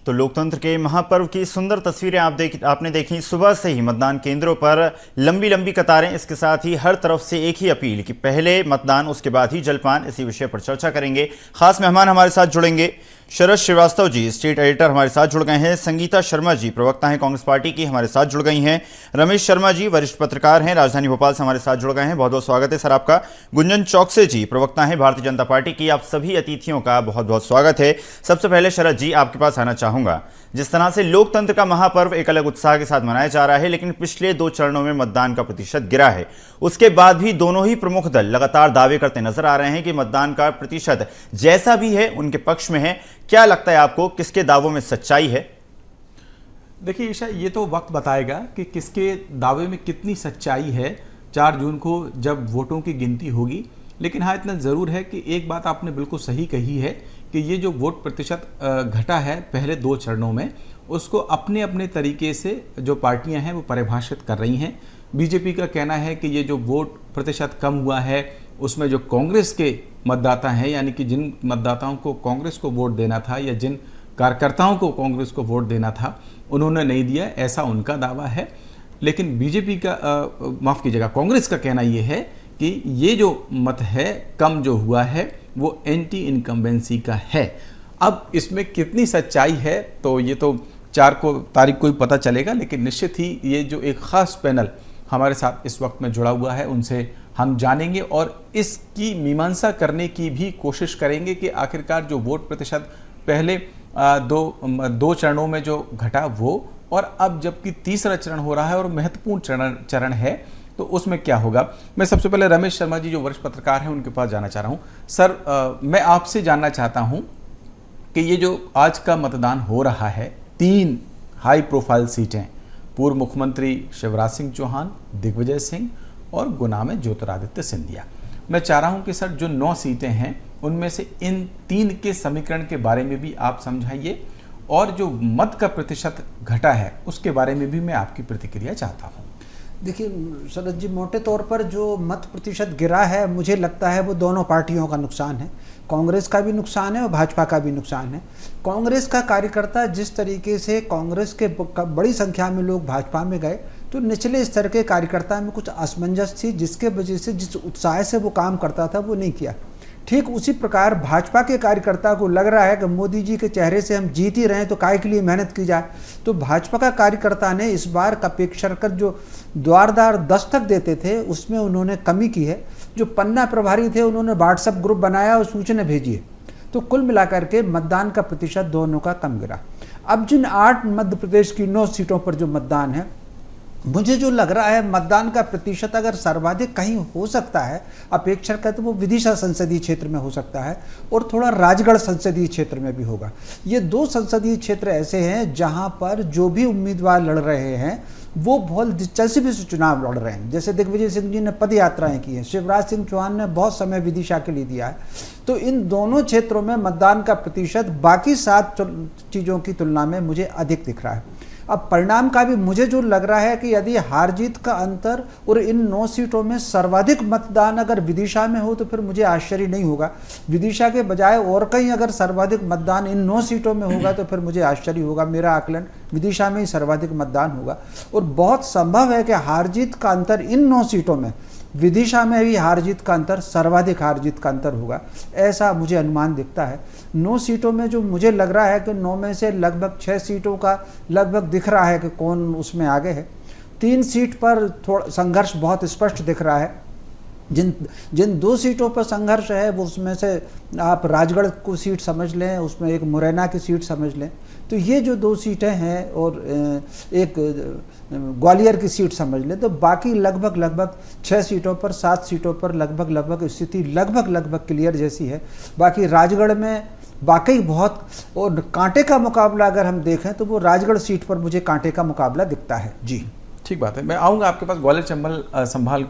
तो लोकतंत्र के महापर्व की सुंदर तस्वीरें आपने देखी। सुबह से ही मतदान केंद्रों पर लंबी लंबी कतारें, इसके साथ ही हर तरफ से एक ही अपील कि पहले मतदान उसके बाद ही जलपान। इसी विषय पर चर्चा करेंगे। खास मेहमान हमारे साथ जुड़ेंगे। शरद श्रीवास्तव जी स्टेट एडिटर हमारे साथ जुड़ गए हैं। संगीता शर्मा जी प्रवक्ता हैं कांग्रेस पार्टी की, हमारे साथ जुड़ गई हैं। रमेश शर्मा जी वरिष्ठ पत्रकार हैं, राजधानी भोपाल से हमारे साथ जुड़ गए हैं। बहुत बहुत स्वागत है सर आपका। गुंजन चौकसे जी प्रवक्ता हैं भारतीय जनता पार्टी की। आप सभी अतिथियों का बहुत बहुत स्वागत है। सबसे पहले शरद जी आपके पास आना चाहूंगा। जिस तरह से लोकतंत्र का महापर्व एक अलग उत्साह के साथ मनाया जा रहा है, लेकिन पिछले 2 चरणों में मतदान का प्रतिशत गिरा है। उसके बाद भी दोनों ही प्रमुख दल लगातार दावे करते नजर आ रहे हैं कि मतदान का प्रतिशत जैसा भी है उनके पक्ष में है। क्या लगता है आपको, किसके दावों में सच्चाई है? देखिए ईशा, ये तो वक्त बताएगा कि किसके दावे में कितनी सच्चाई है 4 जून को जब वोटों की गिनती होगी। लेकिन हाँ, इतना ज़रूर है कि एक बात आपने बिल्कुल सही कही है कि ये जो वोट प्रतिशत घटा है पहले 2 चरणों में, उसको अपने अपने तरीके से जो पार्टियां हैं वो परिभाषित कर रही हैं। बीजेपी का कहना है कि ये जो वोट प्रतिशत कम हुआ है उसमें जो कांग्रेस के मतदाता हैं, यानी कि जिन मतदाताओं को कांग्रेस को वोट देना था या जिन कार्यकर्ताओं को कांग्रेस को वोट देना था, उन्होंने नहीं दिया, ऐसा उनका दावा है। लेकिन बीजेपी का माफ़ कीजिएगा, कांग्रेस का कहना ये है कि ये जो मत है कम जो हुआ है वो एंटी इनकम्बेंसी का है। अब इसमें कितनी सच्चाई है तो ये तो 4 तारीख को ही पता चलेगा। लेकिन निश्चित ही ये जो एक ख़ास पैनल हमारे साथ इस वक्त में जुड़ा हुआ है उनसे हम जानेंगे और इसकी मीमांसा करने की भी कोशिश करेंगे कि आखिरकार जो वोट प्रतिशत पहले 2 चरणों में जो घटा वो, और अब जबकि तीसरा चरण हो रहा है और महत्वपूर्ण चरण है, तो उसमें क्या होगा। मैं सबसे पहले रमेश शर्मा जी जो वरिष्ठ पत्रकार हैं उनके पास जाना चाह रहा हूँ। सर, मैं आपसे जानना चाहता हूँ कि ये जो आज का मतदान हो रहा है, 3 हाई प्रोफाइल सीटें, पूर्व मुख्यमंत्री शिवराज सिंह चौहान, दिग्विजय सिंह और गुना में ज्योतिरादित्य सिंधिया। मैं चाह रहा हूं कि सर जो 9 सीटें हैं उनमें से इन 3 के समीकरण के बारे में भी आप समझाइए, और जो मत का प्रतिशत घटा है उसके बारे में भी मैं आपकी प्रतिक्रिया चाहता हूं। देखिए शरद जी, मोटे तौर पर जो मत प्रतिशत गिरा है मुझे लगता है वो दोनों पार्टियों का नुकसान है। कांग्रेस का भी नुकसान है और भाजपा का भी नुकसान है। कांग्रेस का कार्यकर्ता जिस तरीके से कांग्रेस के बड़ी संख्या में लोग भाजपा में गए, तो निचले स्तर के कार्यकर्ता में कुछ असमंजस थी, जिसके वजह से जिस उत्साह से वो काम करता था वो नहीं किया। ठीक उसी प्रकार भाजपा के कार्यकर्ता को लग रहा है कि मोदी जी के चेहरे से हम जीत ही रहे हैं तो काहे के लिए मेहनत की जाए। तो भाजपा का कार्यकर्ता ने इस बार का अपेक्षाकृत जो द्वार दस्तक देते थे उसमें उन्होंने कमी की है। जो पन्ना प्रभारी थे उन्होंने व्हाट्सएप ग्रुप बनाया और सूचना भेजी है। तो कुल मिलाकर के मतदान का प्रतिशत दोनों का कम गिरा। अब जिन 8 मध्य प्रदेश की 9 सीटों पर जो मतदान है, मुझे जो लग रहा है मतदान का प्रतिशत अगर सर्वाधिक कहीं हो सकता है अपेक्षाकृत, तो वो विदिशा संसदीय क्षेत्र में हो सकता है और थोड़ा राजगढ़ संसदीय क्षेत्र में भी होगा। ये 2 संसदीय क्षेत्र ऐसे हैं जहां पर जो भी उम्मीदवार लड़ रहे हैं वो बहुत दिलचस्पी से चुनाव लड़ रहे हैं। जैसे दिग्विजय सिंह जी ने पद यात्राएं की हैं, शिवराज सिंह चौहान ने बहुत समय विदिशा के लिए दिया है। तो इन दोनों क्षेत्रों में मतदान का प्रतिशत बाकी 7 चीज़ों की तुलना में मुझे अधिक दिख रहा है। अब परिणाम का भी मुझे जो लग रहा है कि यदि हार जीत का अंतर और इन 9 सीटों में सर्वाधिक मतदान अगर विदिशा में हो तो फिर मुझे आश्चर्य नहीं होगा। विदिशा के बजाय और कहीं अगर सर्वाधिक मतदान इन 9 सीटों में होगा तो फिर मुझे आश्चर्य होगा। मेरा आकलन विदिशा में ही सर्वाधिक मतदान होगा और बहुत संभव है कि हार जीत का अंतर इन 9 सीटों में, विदिशा में भी हार जीत का अंतर, सर्वाधिक हार जीत का अंतर होगा, ऐसा मुझे अनुमान दिखता है। 9 सीटों में जो मुझे लग रहा है कि 9 में से लगभग 6 सीटों का लगभग दिख रहा है कि कौन उसमें आगे है। 3 सीट पर थोड़ा संघर्ष बहुत स्पष्ट दिख रहा है। जिन 2 सीटों पर संघर्ष है वो उसमें से आप राजगढ़ को सीट समझ लें, उसमें एक मुरैना की सीट समझ लें। तो ये जो 2 सीटें हैं और एक ग्वालियर की सीट समझ लें, तो बाकी लगभग 6 सीटों पर 7 सीटों पर लगभग स्थिति लगभग क्लियर जैसी है। बाकी राजगढ़ में वाकई बहुत, और कांटे का मुकाबला अगर हम देखें तो वो राजगढ़ सीट पर मुझे कांटे का मुकाबला दिखता है। जी ठीक बात है, मैं आऊँगा आपके पास। ग्वालियर चंबल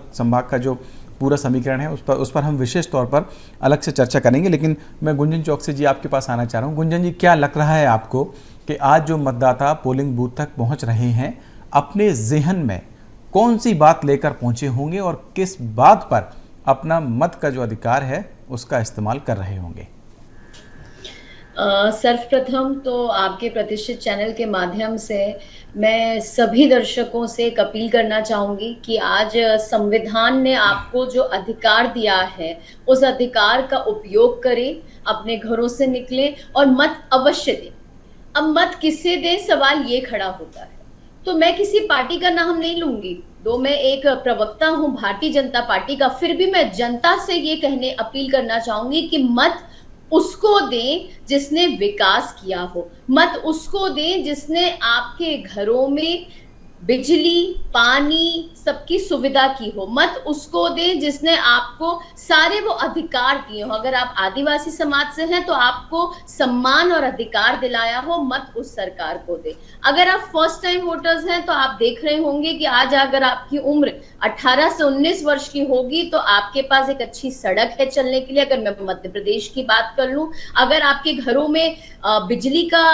संभाग का जो पूरा समीकरण है उस पर हम विशेष तौर पर अलग से चर्चा करेंगे। लेकिन मैं गुंजन चौकसे जी आपके पास आना चाह रहा हूँ। गुंजन जी, क्या लग रहा है आपको कि आज जो मतदाता पोलिंग बूथ तक पहुँच रहे हैं अपने ज़हन में कौन सी बात लेकर पहुँचे होंगे और किस बात पर अपना मत का जो अधिकार है उसका इस्तेमाल कर रहे होंगे? सर्वप्रथम तो आपके प्रतिष्ठित चैनल के माध्यम से मैं सभी दर्शकों से एक अपील करना चाहूंगी कि आज संविधान ने आपको जो अधिकार दिया है उस अधिकार का उपयोग करें, अपने घरों से निकलें और मत अवश्य दें। अब मत किससे दें, सवाल ये खड़ा होता है। तो मैं किसी पार्टी का नाम नहीं लूंगी, तो मैं एक प्रवक्ता हूं भारतीय जनता पार्टी का, फिर भी मैं जनता से ये कहने अपील करना चाहूंगी कि मत उसको दें जिसने विकास किया हो, मत उसको दें जिसने आपके घरों में बिजली, पानी, सबकी सुविधा की हो, मत उसको दें जिसने आपको सारे वो अधिकार दिए हो। अगर आप आदिवासी समाज से हैं तो आपको सम्मान और अधिकार दिलाया हो, मत उस सरकार को दे। अगर आप फर्स्ट टाइम वोटर्स हैं तो आप देख रहे होंगे कि आज अगर आपकी उम्र 18 से 19 वर्ष की होगी तो आपके पास एक अच्छी सड़क है चलने के लिए। अगर मैं मध्य प्रदेश की बात कर लूं, अगर आपके घरों में बिजली का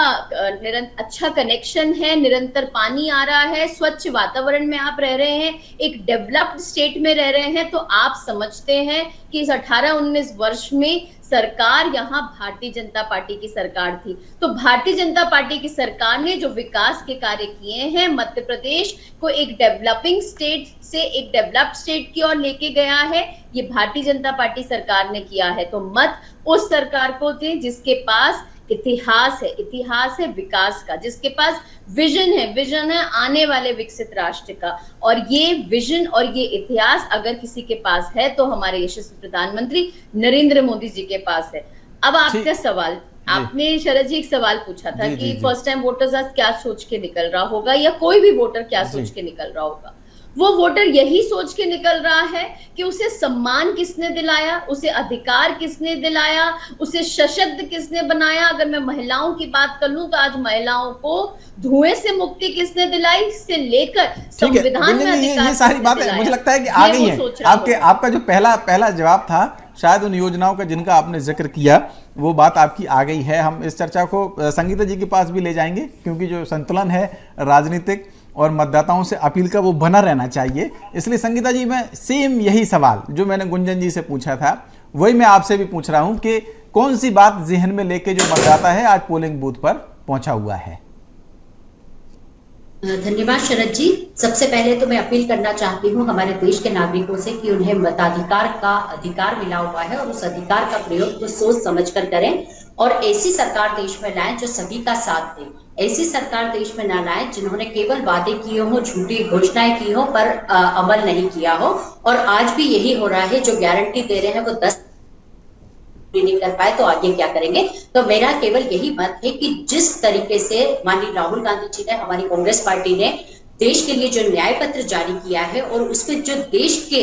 अच्छा कनेक्शन है, निरंतर पानी आ रहा है, स्वच्छ वातावरण में आप रह रहे हैं, एक डेवलप्ड स्टेट में रह रहे हैं, तो आप समझते हैं कि इस 18-19 वर्ष में सरकार यहाँ भारतीय जनता पार्टी की सरकार थी। तो भारतीय जनता पार्टी की सरकार ने जो विकास के कार्य किए हैं, मध्य प्रदेश को एक डेवलपिंग स्टेट से एक डेवलप्ड स्टेट की ओर लेके गया है, ये भारतीय जनता पार्टी सरकार ने किया है। तो मत उस सरकार को दें जिसके पास इतिहास है विकास का, जिसके पास विजन है आने वाले विकसित राष्ट्र का। और ये विजन और ये इतिहास अगर किसी के पास है तो हमारे यशस्वी प्रधानमंत्री नरेंद्र मोदी जी के पास है। अब आपका सवाल, आपने शरद जी एक सवाल पूछा था कि फर्स्ट टाइम वोटर्स आज क्या सोच के निकल रहा होगा, या कोई भी वोटर क्या सोच के निकल रहा होगा। वो वोटर यही सोच के निकल रहा है कि उसे सम्मान किसने दिलाया, उसे अधिकार किसने दिलाया, उसे सशक्त किसने बनाया। अगर मैं महिलाओं की बात कर लूं तो आज महिलाओं को धुएं से मुक्ति किसने दिलाई, से लेकर संविधान में अधिकार, ये सारी बातें मुझे लगता है कि आ गई है। आपका जो पहला जवाब था, शायद उन योजनाओं का जिनका आपने जिक्र किया, वो बात आपकी आ गई है। हम इस चर्चा को संगीता जी के पास भी ले जाएंगे, क्योंकि जो संतुलन है राजनीतिक और मतदाताओं से अपील का, वो बना रहना चाहिए। इसलिए संगीता जी, मैं सेम यही सवाल जो मैंने गुंजन जी से पूछा था वही मैं आपसे भी पूछ रहा हूं कि कौन सी बात जहन में लेके जो मतदाता है आज पोलिंग बूथ पर पहुंचा हुआ है। धन्यवाद शरद जी। सबसे पहले तो मैं अपील करना चाहती हूँ हमारे देश के नागरिकों से कि उन्हें मताधिकार का अधिकार मिला हुआ है और उस अधिकार का प्रयोग वो सोच समझकर करें और ऐसी सरकार देश में लाएं जो सभी का साथ दे। ऐसी सरकार देश में ना लाएं जिन्होंने केवल वादे किए हो, झूठी घोषणाएं की हो पर अमल नहीं किया हो। और आज भी यही हो रहा है, जो गारंटी दे रहे हैं वो 10 नहीं कर पाए तो आगे क्या करेंगे। तो मेरा केवल यही मत है कि जिस तरीके से माननीय राहुल गांधी जी ने, हमारी कांग्रेस पार्टी ने देश के लिए जो न्याय पत्र जारी किया है और उसमें जो देश के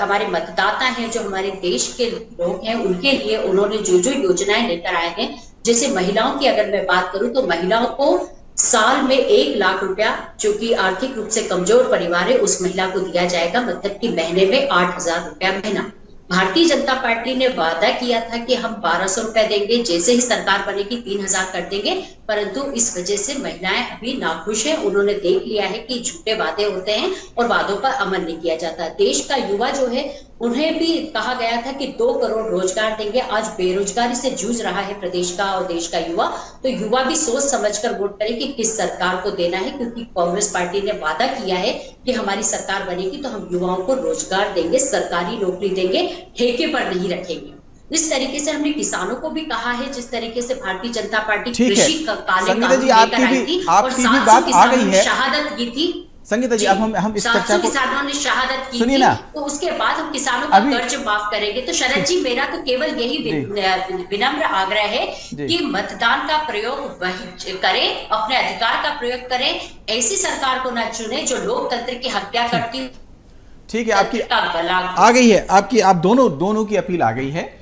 हमारे मतदाता हैं, जो हमारे देश के लोग हैं, उनके लिए उन्होंने जो जो योजनाएं लेकर आए हैं, जैसे महिलाओं की अगर मैं बात करूं तो महिलाओं को साल में 1 लाख रुपया, जो कि आर्थिक रूप से कमजोर परिवार है, उस महिला को दिया जाएगा, मतलब कि महीने में 8,000 रुपया महीना। भारतीय जनता पार्टी ने वादा किया था कि हम 1,200 रुपए देंगे, जैसे ही सरकार बनेगी 3,000 कर देंगे, परंतु इस वजह से महिलाएं अभी नाखुश हैं। उन्होंने देख लिया है कि झूठे वादे होते हैं और वादों पर अमल नहीं किया जाता। देश का युवा जो है, उन्हें भी कहा गया था कि 2 करोड़ रोजगार देंगे। आज बेरोजगारी से जूझ रहा है प्रदेश का और देश का युवा। तो युवा भी सोच समझकर वोट करें कि किस सरकार को देना है, क्योंकि कांग्रेस पार्टी ने वादा किया है कि हमारी सरकार बनेगी तो हम युवाओं को रोजगार देंगे, सरकारी नौकरी देंगे, ठेके पर नहीं रखेंगे। इस तरीके से हमने किसानों को भी कहा है, जिस तरीके से भारतीय जनता पार्टी कृषि काले कानून लेकर आई थी और 700 किसानों ने शहादत की थी। संगीता जी, अब हम इस चर्चा को, किसानों ने शहादत की सुनिए थी, ना, तो उसके बाद हम किसानों का कर्ज माफ करेंगे। तो शरद जी, मेरा तो केवल यही विनम्र आग्रह है कि मतदान का प्रयोग वही करें, अपने अधिकार का प्रयोग करें, ऐसी सरकार को न चुने जो लोकतंत्र की हत्या करती। ठीक है, आपकी आ गई है, आप दोनों की अपील आ गई है।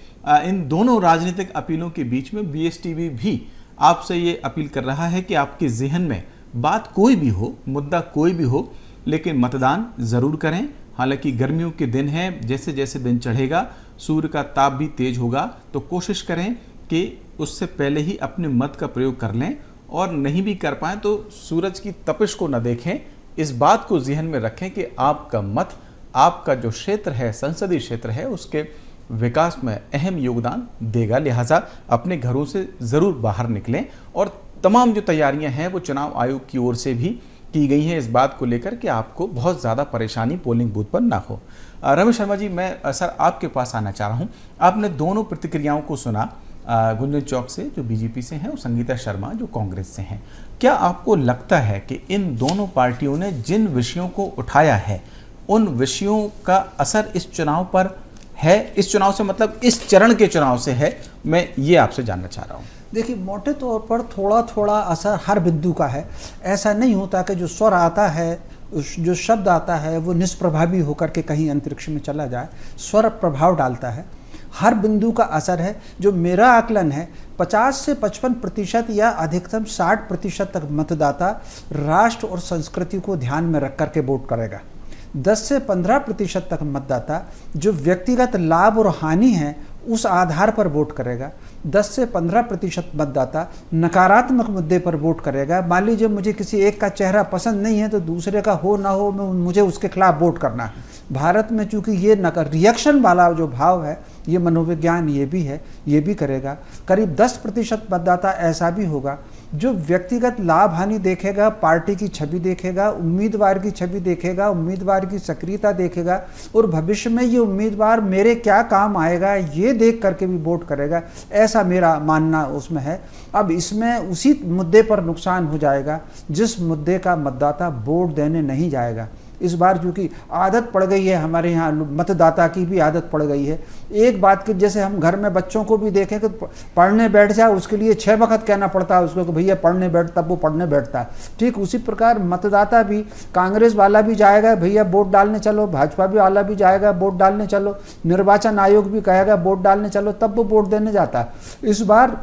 इन दोनों राजनीतिक अपीलों के बीच में बीएसटीवी भी आपसे ये अपील कर रहा है कि आपके जहन में बात कोई भी हो, मुद्दा कोई भी हो, लेकिन मतदान ज़रूर करें। हालांकि गर्मियों के दिन हैं, जैसे जैसे दिन चढ़ेगा सूर्य का ताप भी तेज होगा, तो कोशिश करें कि उससे पहले ही अपने मत का प्रयोग कर लें, और नहीं भी कर पाएँ तो सूरज की तपिश को न देखें। इस बात को जहन में रखें कि आपका मत, आपका जो क्षेत्र है, संसदीय क्षेत्र है, उसके विकास में अहम योगदान देगा। लिहाजा अपने घरों से ज़रूर बाहर निकलें और तमाम जो तैयारियां हैं वो चुनाव आयोग की ओर से भी की गई हैं इस बात को लेकर कि आपको बहुत ज़्यादा परेशानी पोलिंग बूथ पर ना हो। रमेश शर्मा जी, मैं सर आपके पास आना चाह रहा हूँ। आपने दोनों प्रतिक्रियाओं को सुना, गुंजन चौक से जो बीजेपी से हैं और संगीता शर्मा जो कांग्रेस से हैं। क्या आपको लगता है कि इन दोनों पार्टियों ने जिन विषयों को उठाया है उन विषयों का असर इस चुनाव पर है? इस चुनाव से मतलब इस चरण के चुनाव से है, मैं ये आपसे जानना चाह रहा हूँ। देखिए, मोटे तौर पर थोड़ा थोड़ा असर हर बिंदु का है। ऐसा नहीं होता कि जो स्वर आता है, जो शब्द आता है वो निष्प्रभावी होकर के कहीं अंतरिक्ष में चला जाए। स्वर प्रभाव डालता है, हर बिंदु का असर है। जो मेरा आकलन है 50 से 55% या अधिकतम 60% तक मतदाता राष्ट्र और संस्कृति को ध्यान में रख करके वोट करेगा। 10 से 15% तक मतदाता जो व्यक्तिगत लाभ और हानि है उस आधार पर वोट करेगा। 10 से 15% मतदाता नकारात्मक मुद्दे पर वोट करेगा। मान लीजिए मुझे किसी एक का चेहरा पसंद नहीं है तो दूसरे का हो ना हो मुझे उसके खिलाफ वोट करना है। भारत में चूंकि ये रिएक्शन वाला जो भाव है, ये मनोविज्ञान ये भी है, ये भी करेगा। करीब 10% मतदाता ऐसा भी होगा जो व्यक्तिगत लाभ हानि देखेगा, पार्टी की छवि देखेगा, उम्मीदवार की छवि देखेगा, उम्मीदवार की सक्रियता देखेगा और भविष्य में ये उम्मीदवार मेरे क्या काम आएगा ये देख करके भी वोट करेगा। ऐसा मेरा मानना उसमें है। अब इसमें उसी मुद्दे पर नुकसान हो जाएगा जिस मुद्दे का मतदाता वोट देने नहीं जाएगा। इस बार चूँकि आदत पड़ गई है, हमारे यहाँ मतदाता की भी आदत पड़ गई है एक बात की, जैसे हम घर में बच्चों को भी देखें कि पढ़ने बैठ जाए उसके लिए 6 वक्त कहना पड़ता है उसको कि भैया पढ़ने बैठ, तब वो पढ़ने बैठता है। ठीक उसी प्रकार मतदाता भी, कांग्रेस वाला भी जाएगा भैया वोट डालने चलो, भाजपा भी वाला भी जाएगा वोट डालने चलो, निर्वाचन आयोग भी कहेगा वोट डालने चलो, तब वो वोट देने जाता है। इस बार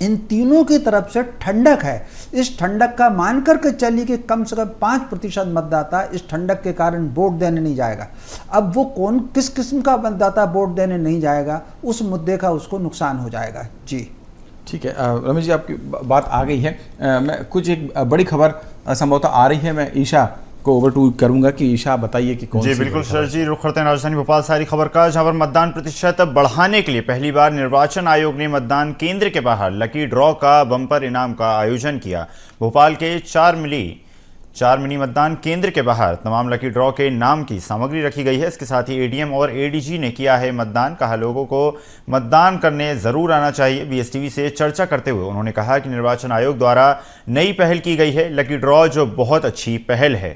इन तीनों की तरफ से ठंडक है। इस ठंडक का मान करके चलिए कि कम से कम 5% मतदाता इस ठंडक के कारण वोट देने नहीं जाएगा। अब वो कौन किस किस्म का मतदाता वोट देने नहीं जाएगा उस मुद्दे का उसको नुकसान हो जाएगा। जी ठीक है, रमेश जी आपकी बात आ गई है। मैं कुछ एक बड़ी खबर संभवतः आ रही है, मैं ईशा को ओवर टू करूंगा कि ईशा बताइए कि कौन सी। जी बिल्कुल सर जी, रुख करते हैं राजधानी भोपाल सारी खबर का, जहां पर मतदान प्रतिशत बढ़ाने के लिए पहली बार निर्वाचन आयोग ने मतदान केंद्र के बाहर लकी ड्रॉ का बम्पर इनाम का आयोजन किया। भोपाल के 4 मिनी मतदान केंद्र के बाहर तमाम लकी ड्रॉ के नाम की सामग्री रखी गई है। इसके साथ ही एडीएम और एडीजी ने किया है मतदान। कहा लोगों को मतदान करने जरूर आना चाहिए। बीएसटीवी से चर्चा करते हुए उन्होंने कहा कि निर्वाचन आयोग द्वारा नई पहल की गई है लकी ड्रॉ, जो बहुत अच्छी पहल है।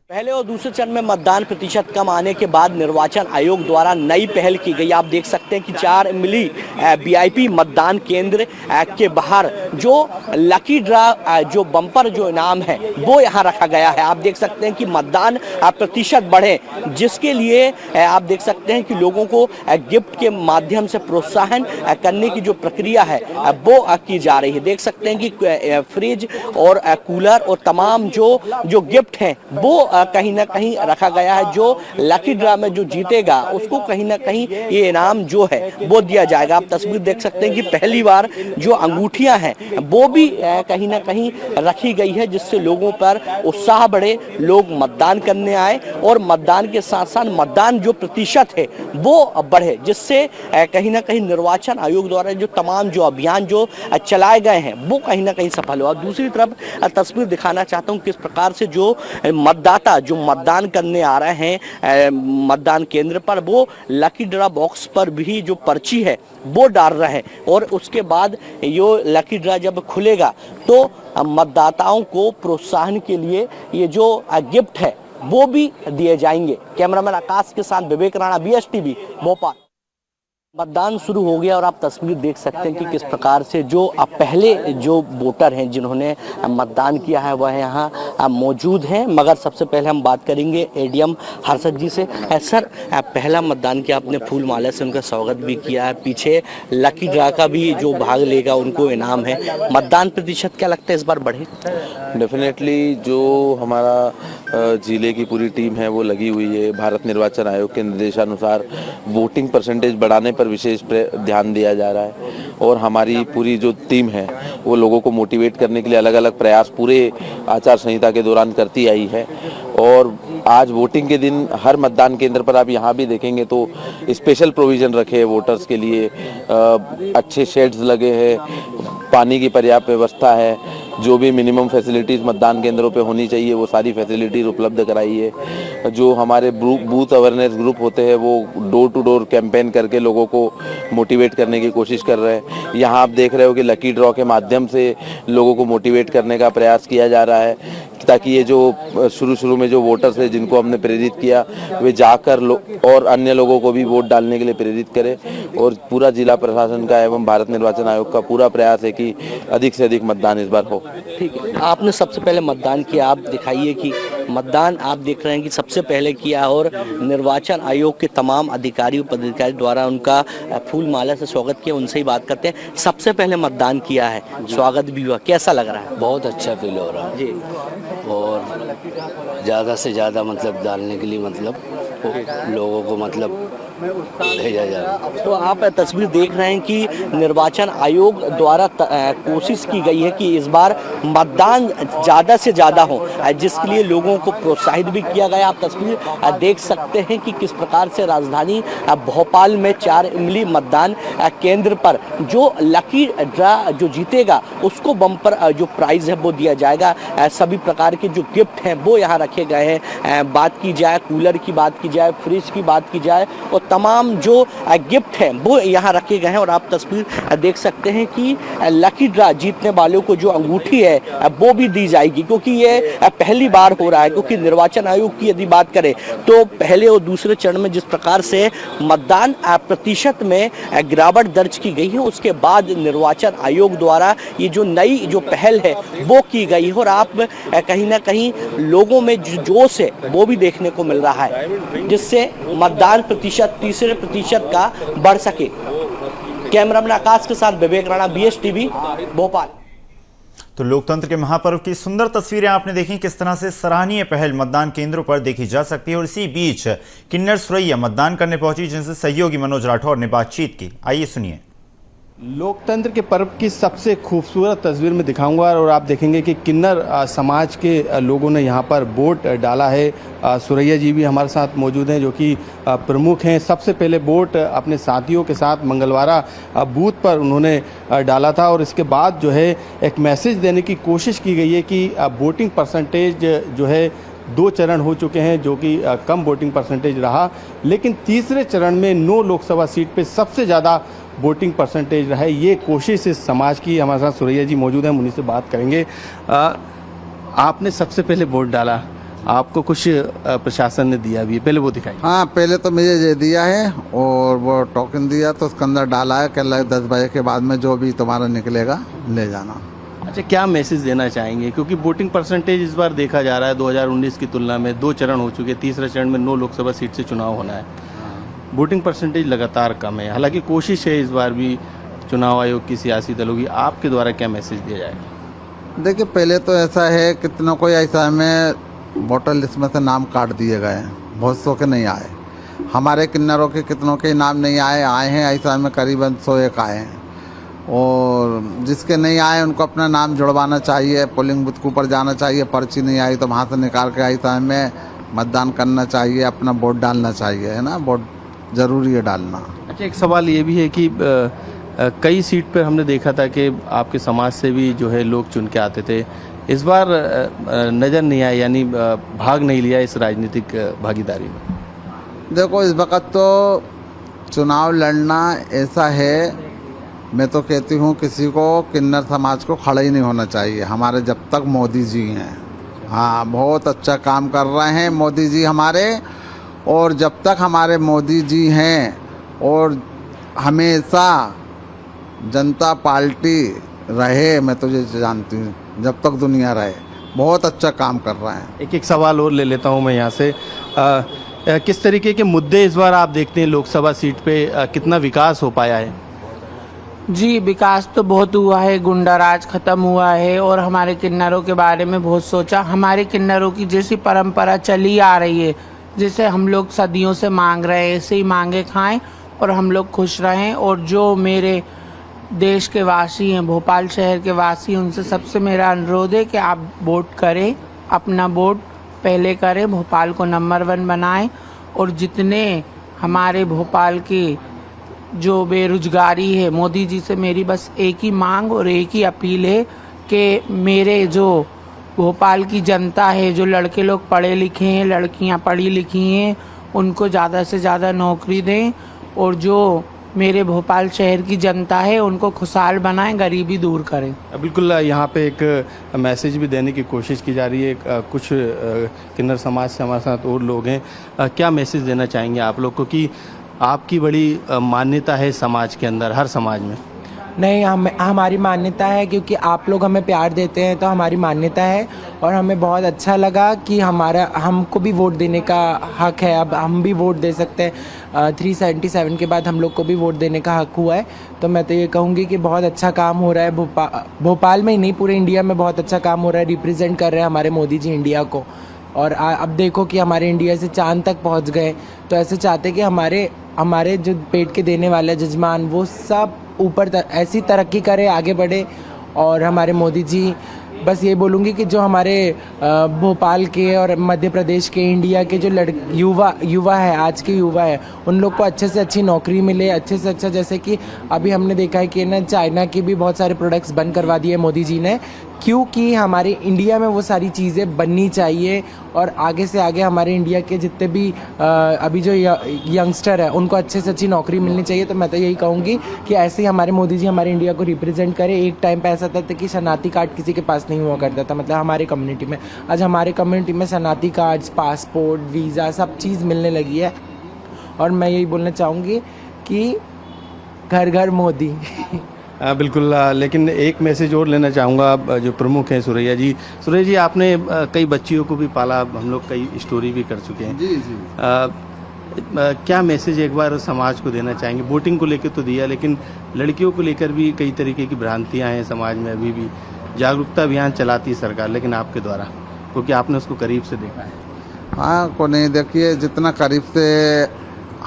पहले और दूसरे चरण में मतदान प्रतिशत कम आने के बाद निर्वाचन आयोग द्वारा नई पहल की गई। आप देख सकते हैं कि 4 मिली वीआईपी मतदान केंद्र के बाहर जो लकी ड्रा जो बम्पर जो इनाम है वो यहाँ रखा गया है। आप देख सकते हैं कि मतदान प्रतिशत बढ़े, जिसके लिए आप देख सकते हैं कि लोगों को गिफ्ट के माध्यम से प्रोत्साहन करने की जो प्रक्रिया है वो की जा रही है। देख सकते हैं कि फ्रिज और कूलर और तमाम जो गिफ्ट हैं वो कहीं ना कहीं रखा गया है। जो लकी ड्रा में जो जीतेगा उसको कहीं ना कहीं ये इनाम जो है वो दिया जाएगा। आप तस्वीर देख सकते हैं कि पहली बार जो अंगूठियां हैं वो भी कहीं ना कहीं रखी गई है, जिससे लोगों पर उत्साह बढ़े, लोग मतदान करने आए और मतदान के साथ साथ मतदान जो प्रतिशत है वो बढ़े, जिससे कहीं ना कहीं निर्वाचन आयोग द्वारा जो तमाम जो अभियान जो चलाए गए हैं वो कहीं ना कहीं सफल हुआ। दूसरी तरफ तस्वीर दिखाना चाहता हूँ किस प्रकार से जो मतदाता जो मतदान करने आ रहे हैं मतदान केंद्र पर वो लकी ड्रा बॉक्स पर भी जो पर्ची है वो डाल रहे हैं और उसके बाद ये लकी ड्रा जब खुलेगा तो मतदाताओं को प्रोत्साहन के लिए ये जो गिफ्ट है वो भी दिए जाएंगे। कैमरामैन आकाश के साथ विवेक राणा, बीएसटीवी भोपाल। मतदान शुरू हो गया और आप तस्वीर देख सकते हैं कि किस प्रकार से जो पहले जो वोटर हैं जिन्होंने मतदान किया है वह यहाँ मौजूद हैं। मगर सबसे पहले हम बात करेंगे एडीएम हर्षद जी से। सर, पहला मतदान किया आपने, फूल माला से उनका स्वागत भी किया है, पीछे लकी ड्रा का भी जो भाग लेगा उनको इनाम है। मतदान प्रतिशत क्या लगता है इस बार बढ़े? डेफिनेटली जो हमारा जिले की पूरी टीम है वो लगी हुई है। भारत निर्वाचन आयोग के निर्देशानुसार वोटिंग परसेंटेज बढ़ाने पर विशेष ध्यान दिया जा रहा है और हमारी पूरी जो टीम है वो लोगों को मोटिवेट करने के लिए अलग अलग प्रयास पूरे आचार संहिता के दौरान करती आई है और आज वोटिंग के दिन हर मतदान केंद्र पर आप यहाँ भी देखेंगे तो स्पेशल प्रोविज़न रखे हैं वोटर्स के लिए, अच्छे शेड्स लगे हैं, पानी की पर्याप्त व्यवस्था है, जो भी मिनिमम फैसिलिटीज़ मतदान केंद्रों पे होनी चाहिए वो सारी फैसिलिटीज़ उपलब्ध कराई है। जो हमारे बूथ अवेयरनेस ग्रुप होते हैं वो डोर टू डोर कैंपेन करके लोगों को मोटिवेट करने की कोशिश कर रहे हैं। यहाँ आप देख रहे हो कि लकी ड्रॉ के माध्यम से लोगों को मोटिवेट करने का प्रयास किया जा रहा है ताकि ये जो शुरू में जो वोटर्स है जिनको हमने प्रेरित किया वे जाकर और अन्य लोगों को भी वोट डालने के लिए प्रेरित करें। और पूरा जिला प्रशासन का एवं भारत निर्वाचन आयोग का पूरा प्रयास है कि अधिक से अधिक मतदान इस बार हो। ठीक है, आपने सबसे पहले मतदान किया, आप दिखाइए कि मतदान आप देख रहे हैं कि सबसे पहले किया और निर्वाचन आयोग के तमाम अधिकारी पदाधिकारी द्वारा उनका फूल माला से स्वागत किया। उनसे ही बात करते हैं। सबसे पहले मतदान किया है, स्वागत भी हुआ, कैसा लग रहा है? बहुत अच्छा फील हो रहा है जी, और ज़्यादा से ज़्यादा मतलब डालने के लिए मतलब लोगों को मतलब भेजा जा रहा है। तो आप तस्वीर देख रहे हैं कि निर्वाचन आयोग द्वारा कोशिश की गई है कि इस बार मतदान ज़्यादा से ज़्यादा हो, जिसके लिए लोगों को प्रोत्साहित भी किया गया। आप तस्वीर देख सकते हैं कि किस प्रकार से राजधानी भोपाल में 4 इमली मतदान केंद्र पर जो लकी ड्रा जो जीतेगा उसको बम्पर जो प्राइज़ है वो दिया जाएगा। सभी प्रकार के जो गिफ्ट हैं वो यहाँ रखे गए हैं। बात की जाए कूलर की, बात की जाए फ्रिज की, बात की जाए और तमाम जो गिफ्ट हैं वो यहाँ रखे गए हैं। और आप तस्वीर देख सकते हैं कि लकी ड्रा जीतने वालों को जो अंगूठी है वो भी दी जाएगी, क्योंकि ये पहली बार हो रहा है। क्योंकि निर्वाचन आयोग की यदि बात करें तो पहले और दूसरे चरण में जिस प्रकार से मतदान प्रतिशत में गिरावट दर्ज की गई है, उसके बाद निर्वाचन आयोग द्वारा ये जो नई जो पहल है वो की गई है। और आप कहीं ना कहीं लोगों में जो जोश है वो भी देखने को मिल रहा है, जिससे मतदान प्रतिशत तीसरे प्रतिशत का बढ़ सके। कैमरामैन आकाश के साथ विवेक राणा, BSTV भोपाल। तो लोकतंत्र के महापर्व की सुंदर तस्वीरें आपने देखी, किस तरह से सराहनीय पहल मतदान केंद्रों पर देखी जा सकती है। और इसी बीच किन्नर सुरैया मतदान करने पहुंची, जिनसे सहयोगी मनोज राठौर ने बातचीत की। आइए सुनिए। लोकतंत्र के पर्व की सबसे खूबसूरत तस्वीर में दिखाऊंगा और आप देखेंगे कि किन्नर समाज के लोगों ने यहां पर वोट डाला है। सुरैया जी भी हमारे साथ मौजूद हैं जो कि प्रमुख हैं। सबसे पहले वोट अपने साथियों के साथ मंगलवारा बूथ पर उन्होंने डाला था और इसके बाद जो है एक मैसेज देने की कोशिश की गई है कि वोटिंग परसेंटेज जो है 2 चरण हो चुके हैं जो कि कम वोटिंग परसेंटेज रहा, लेकिन तीसरे चरण में 9 लोकसभा सीट पे सबसे ज़्यादा वोटिंग परसेंटेज रहा है। ये कोशिश इस समाज की। हमारे साथ सुरैया जी मौजूद हैं, उन्हीं से बात करेंगे। आपने सबसे पहले वोट डाला, आपको कुछ प्रशासन ने दिया भी, पहले वो दिखाई। हाँ, पहले तो मुझे ये दिया है और वो टोकन दिया तो उसके अंदर डाला है कल 10 बजे के बाद में जो भी तुम्हारा निकलेगा ले जाना। अच्छा, क्या मैसेज देना चाहेंगे? क्योंकि वोटिंग परसेंटेज इस बार देखा जा रहा है 2019 की तुलना में 2 चरण हो चुके, तीसरे चरण में 9 लोकसभा सीट से चुनाव होना है। वोटिंग परसेंटेज लगातार कम है, हालांकि कोशिश है इस बार भी चुनाव आयोग की, सियासी दलों की। आपके द्वारा क्या मैसेज दिया जाएगा? देखिए, पहले तो ऐसा है कितनों को ऐसा में वोटर लिस्ट में से नाम काट दिए गए हैं, बहुत सौ के नहीं आए। हमारे किन्नरों के कितनों के नाम नहीं आए हैं ऐसा में करीबन 101 आए हैं। और जिसके नहीं आए उनको अपना नाम जुड़वाना चाहिए, पोलिंग बूथ के ऊपर जाना चाहिए, पर्ची नहीं आई तो वहाँ से निकाल के ऐसा में मतदान करना चाहिए, अपना वोट डालना चाहिए, है ना, वोट ज़रूरी है डालना। अच्छा, एक सवाल ये भी है कि कई सीट पर हमने देखा था कि आपके समाज से भी जो है लोग चुन के आते थे, इस बार नज़र नहीं आए, यानी भाग नहीं लिया इस राजनीतिक भागीदारी में। देखो, इस वक्त तो चुनाव लड़ना ऐसा है, मैं तो कहती हूँ किसी को किन्नर समाज को खड़ा ही नहीं होना चाहिए। हमारे जब तक मोदी जी हैं, हाँ, बहुत अच्छा काम कर रहे हैं मोदी जी हमारे, और जब तक हमारे मोदी जी हैं और हमेशा जनता पार्टी रहे, मैं तो ये जानती हूँ जब तक दुनिया रहे, बहुत अच्छा काम कर रहे हैं। एक सवाल और ले लेता हूँ मैं यहाँ से। किस तरीके के मुद्दे इस बार आप देखते हैं लोकसभा सीट पे, कितना विकास हो पाया है? जी, विकास तो बहुत हुआ है, गुंडाराज खत्म हुआ है और हमारे किन्नरों के बारे में बहुत सोचा। हमारे किन्नरों की जैसी परंपरा चली आ रही है, जिसे हम लोग सदियों से मांग रहे हैं, ऐसे ही मांगे खाएं और हम लोग खुश रहें। और जो मेरे देश के वासी हैं, भोपाल शहर के वासी, उनसे सबसे मेरा अनुरोध है कि आप वोट करें, अपना वोट पहले करें, भोपाल को नंबर 1 बनाएं और जितने हमारे भोपाल के जो बेरोजगारी है, मोदी जी से मेरी बस एक ही मांग और एक ही अपील है कि मेरे जो भोपाल की जनता है, जो लड़के लोग पढ़े लिखे हैं, लड़कियां पढ़ी लिखी हैं, उनको ज़्यादा से ज़्यादा नौकरी दें और जो मेरे भोपाल शहर की जनता है उनको खुशहाल बनाएं, गरीबी दूर करें। बिल्कुल, यहाँ पे एक मैसेज भी देने की कोशिश की जा रही है। कुछ किन्नर समाज से हमारे साथ और लोग हैं, क्या मैसेज देना चाहेंगे आप लोग को कि आपकी बड़ी मान्यता है समाज के अंदर, हर समाज में? नहीं, हमारी मान्यता है, क्योंकि आप लोग हमें प्यार देते हैं तो हमारी मान्यता है और हमें बहुत अच्छा लगा कि हमको भी वोट देने का हक है। अब हम भी वोट दे सकते हैं। 377 के बाद हम लोग को भी वोट देने का हक हुआ है। तो मैं तो ये कहूँगी कि बहुत अच्छा काम हो रहा है भोपाल में ही नहीं, पूरे इंडिया में बहुत अच्छा काम हो रहा है। रिप्रेजेंट कर रहे हैं हमारे मोदी जी इंडिया को, और अब देखो कि हमारे इंडिया से चांद तक पहुँच गए। तो ऐसे चाहते कि हमारे जो पेट के देने वाले जजमान वो सब ऊपर ऐसी तरक्की करे, आगे बढ़े। और हमारे मोदी जी, बस ये बोलूँगी कि जो हमारे भोपाल के और मध्य प्रदेश के, इंडिया के जो युवा है, आज के युवा है, उन लोग को अच्छे से अच्छी नौकरी मिले, अच्छे से अच्छा। जैसे कि अभी हमने देखा है कि ना चाइना के भी बहुत सारे प्रोडक्ट्स बंद करवा दिए मोदी जी ने, क्योंकि हमारे इंडिया में वो सारी चीज़ें बननी चाहिए। और आगे से आगे हमारे इंडिया के जितने भी अभी जो यंगस्टर है उनको अच्छे से अच्छी नौकरी मिलनी चाहिए। तो मैं तो यही कहूँगी कि ऐसे ही हमारे मोदी जी हमारे इंडिया को रिप्रेजेंट करें। एक टाइम पे ऐसा था कि शनाती कार्ड किसी के पास नहीं हुआ करता था, मतलब हमारे कम्युनिटी में। आज हमारे कम्युनिटी में शनाती कार्ड्स, पासपोर्ट, वीज़ा सब चीज़ मिलने लगी है। और मैं यही बोलना चाहूँगी कि घर घर मोदी। बिल्कुल, लेकिन एक मैसेज और लेना चाहूँगा जो प्रमुख हैं सुरैया जी। सुरैया जी, आपने कई बच्चियों को भी पाला, हम लोग कई स्टोरी भी कर चुके हैं। जी जी। क्या मैसेज एक बार समाज को देना चाहेंगे? वोटिंग को लेकर तो दिया, लेकिन लड़कियों को लेकर भी कई तरीके की भ्रांतियाँ हैं समाज में। अभी भी जागरूकता अभियान चलाती है सरकार, लेकिन आपके द्वारा, क्योंकि आपने उसको करीब से देखा है। हाँ, को नहीं, देखिए जितना करीब से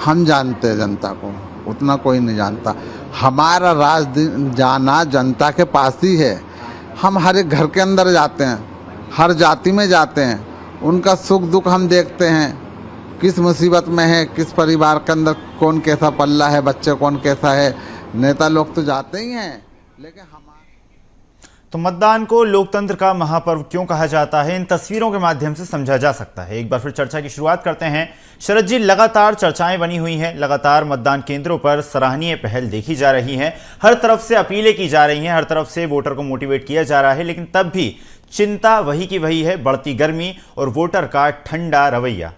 हम जानते हैं जनता को, उतना कोई नहीं जानता। हमारा राज जाना जनता के पास ही है। हम हर एक घर के अंदर जाते हैं, हर जाति में जाते हैं, उनका सुख दुख हम देखते हैं, किस मुसीबत में है, किस परिवार के अंदर कौन कैसा पल्ला है, बच्चे कौन कैसा है। नेता लोग तो जाते ही हैं, लेकिन तो मतदान को लोकतंत्र का महापर्व क्यों कहा जाता है, इन तस्वीरों के माध्यम से समझा जा सकता है। एक बार फिर चर्चा की शुरुआत करते हैं। शरद जी, लगातार चर्चाएं बनी हुई हैं, लगातार मतदान केंद्रों पर सराहनीय पहल देखी जा रही हैं, हर तरफ से अपीलें की जा रही हैं, हर तरफ से वोटर को मोटिवेट किया जा रहा है, लेकिन तब भी चिंता वही की वही है, बढ़ती गर्मी और वोटर का ठंडा रवैया।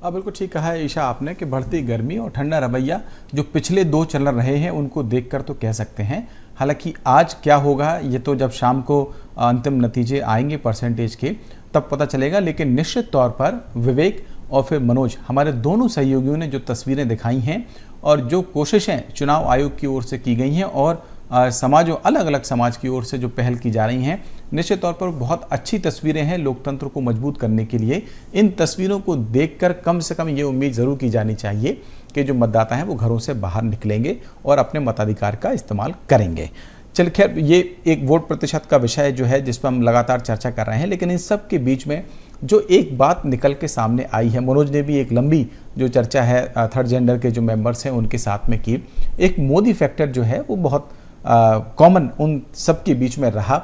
बिल्कुल ठीक कहा है ईशा आपने कि बढ़ती गर्मी और ठंडा रवैया जो पिछले 2 चल रहे हैं उनको देखकर तो कह सकते हैं। हालांकि आज क्या होगा ये तो जब शाम को अंतिम नतीजे आएंगे परसेंटेज के तब पता चलेगा, लेकिन निश्चित तौर पर विवेक और फिर मनोज, हमारे दोनों सहयोगियों ने जो तस्वीरें दिखाई हैं और जो कोशिशें चुनाव आयोग की ओर से की गई हैं और समाजों, अलग अलग समाज की ओर से जो पहल की जा रही हैं, निश्चित तौर पर बहुत अच्छी तस्वीरें हैं लोकतंत्र को मजबूत करने के लिए। इन तस्वीरों को देखकर कम से कम ये उम्मीद ज़रूर की जानी चाहिए कि जो मतदाता हैं वो घरों से बाहर निकलेंगे और अपने मताधिकार का इस्तेमाल करेंगे। चल खैर, ये एक वोट प्रतिशत का विषय जो है जिस पर हम लगातार चर्चा कर रहे हैं, लेकिन इन सब के बीच में जो एक बात निकल के सामने आई है, मनोज ने भी एक लंबी जो चर्चा है थर्ड जेंडर के जो मेंबर्स हैं उनके साथ में की, एक मोदी फैक्टर जो है वो बहुत कॉमन उन सब के बीच में रहा।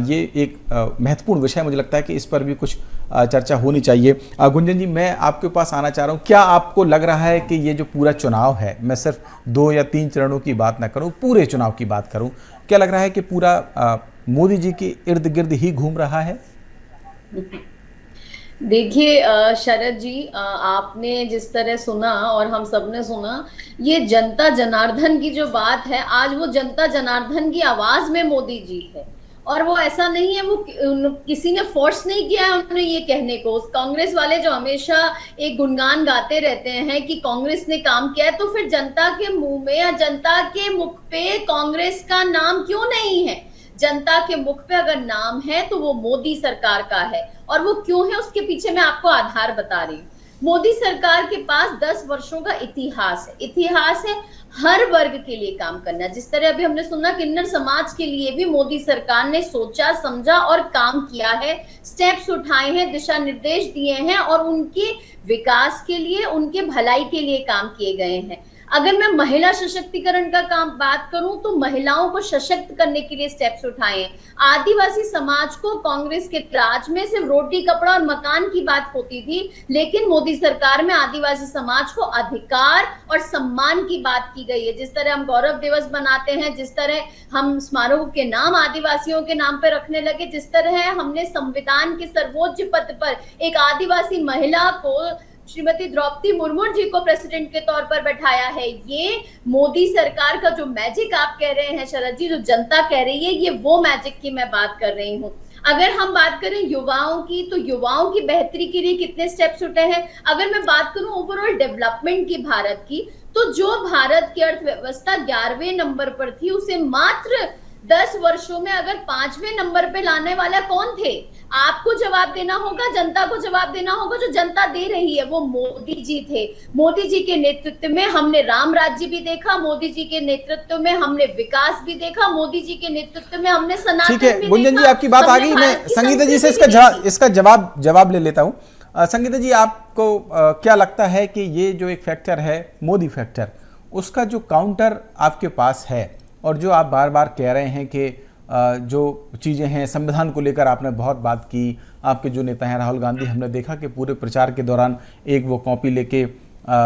ये एक महत्वपूर्ण विषय, मुझे लगता है कि इस पर भी कुछ चर्चा होनी चाहिए। गुंजन जी, मैं आपके पास आना चाह रहा हूँ। क्या आपको लग रहा है कि ये जो पूरा चुनाव है, मैं सिर्फ 2 या 3 चरणों की बात ना करूँ, पूरे चुनाव की बात करूँ, क्या लग रहा है कि पूरा मोदी जी के इर्द गिर्द ही घूम रहा है? देखिए शरद जी, आपने जिस तरह सुना और हम सब ने सुना, ये जनता जनार्दन की जो बात है, आज वो जनता जनार्दन की आवाज में मोदी जी है। और वो ऐसा नहीं है, वो किसी ने फोर्स नहीं किया है उन्होंने ये कहने को। कांग्रेस वाले जो हमेशा एक गुणगान गाते रहते हैं कि कांग्रेस ने काम किया है, तो फिर जनता के मुंह में या जनता के मुख पे कांग्रेस का नाम क्यों नहीं है? जनता के मुख पे अगर नाम है तो वो मोदी सरकार का है। और वो क्यों है, उसके पीछे मैं आपको आधार बता रही हूँ। मोदी सरकार के पास 10 वर्षों का इतिहास है। हर वर्ग के लिए काम करना। जिस तरह अभी हमने सुना किन्नर समाज के लिए भी मोदी सरकार ने सोचा समझा और काम किया है, स्टेप्स उठाए हैं, दिशा निर्देश दिए हैं और उनके विकास के लिए, उनके भलाई के लिए काम किए गए हैं। अगर मैं महिला सशक्तिकरण का काम बात करूं तो महिलाओं को सशक्त करने के लिए स्टेप्स उठाए हैं। आदिवासी समाज को कांग्रेस के राज में सिर्फ रोटी कपड़ा और मकान की बात होती थी, लेकिन मोदी सरकार में आदिवासी समाज को अधिकार और सम्मान की बात की गई है। जिस तरह हम गौरव दिवस बनाते हैं, जिस तरह हम स्मारकों के नाम आदिवासियों के नाम पर रखने लगे, जिस तरह हमने संविधान के सर्वोच्च पद पर एक आदिवासी महिला को, श्रीमती द्रौपदी मुर्मू जी को प्रेसिडेंट के तौर पर बैठाया है। ये मोदी सरकार का जो मैजिक आप कह रहे हैं शरद जी, जो जनता कह रही है, ये वो मैजिक की मैं बात कर रही हूँ। अगर हम बात करें युवाओं की, तो युवाओं की बेहतरी के लिए कितने स्टेप्स उठे हैं। अगर मैं बात करूं ओवरऑल डेवलपमेंट की भारत की, तो जो भारत की अर्थव्यवस्था 11वें नंबर पर थी, उसे मात्र 10 वर्षों में अगर 5वें नंबर पे लाने वाला कौन थे? आपको जवाब देना होगा, जनता को जवाब देना होगा। जो जनता दे रही है वो मोदी जी थे। मोदी जी के नेतृत्व में हमने राम राज्य भी देखा, मोदी जी के नेतृत्व में हमने विकास भी देखा, मोदी जी के नेतृत्व में हमने सनातन ठीक है भी गुंजन जी, देखा, आपकी बात आ हमने गई। भारत मैं की संगीता जी से संस्कृति इसका जवाब ले लेता हूँ। संगीता जी, आपको क्या लगता है कि ये जो एक फैक्टर है मोदी फैक्टर, उसका जो काउंटर आपके पास है, और जो आप बार बार कह रहे हैं कि जो चीज़ें हैं संविधान को लेकर आपने बहुत बात की, आपके जो नेता हैं राहुल गांधी, हमने देखा कि पूरे प्रचार के दौरान एक वो कॉपी लेके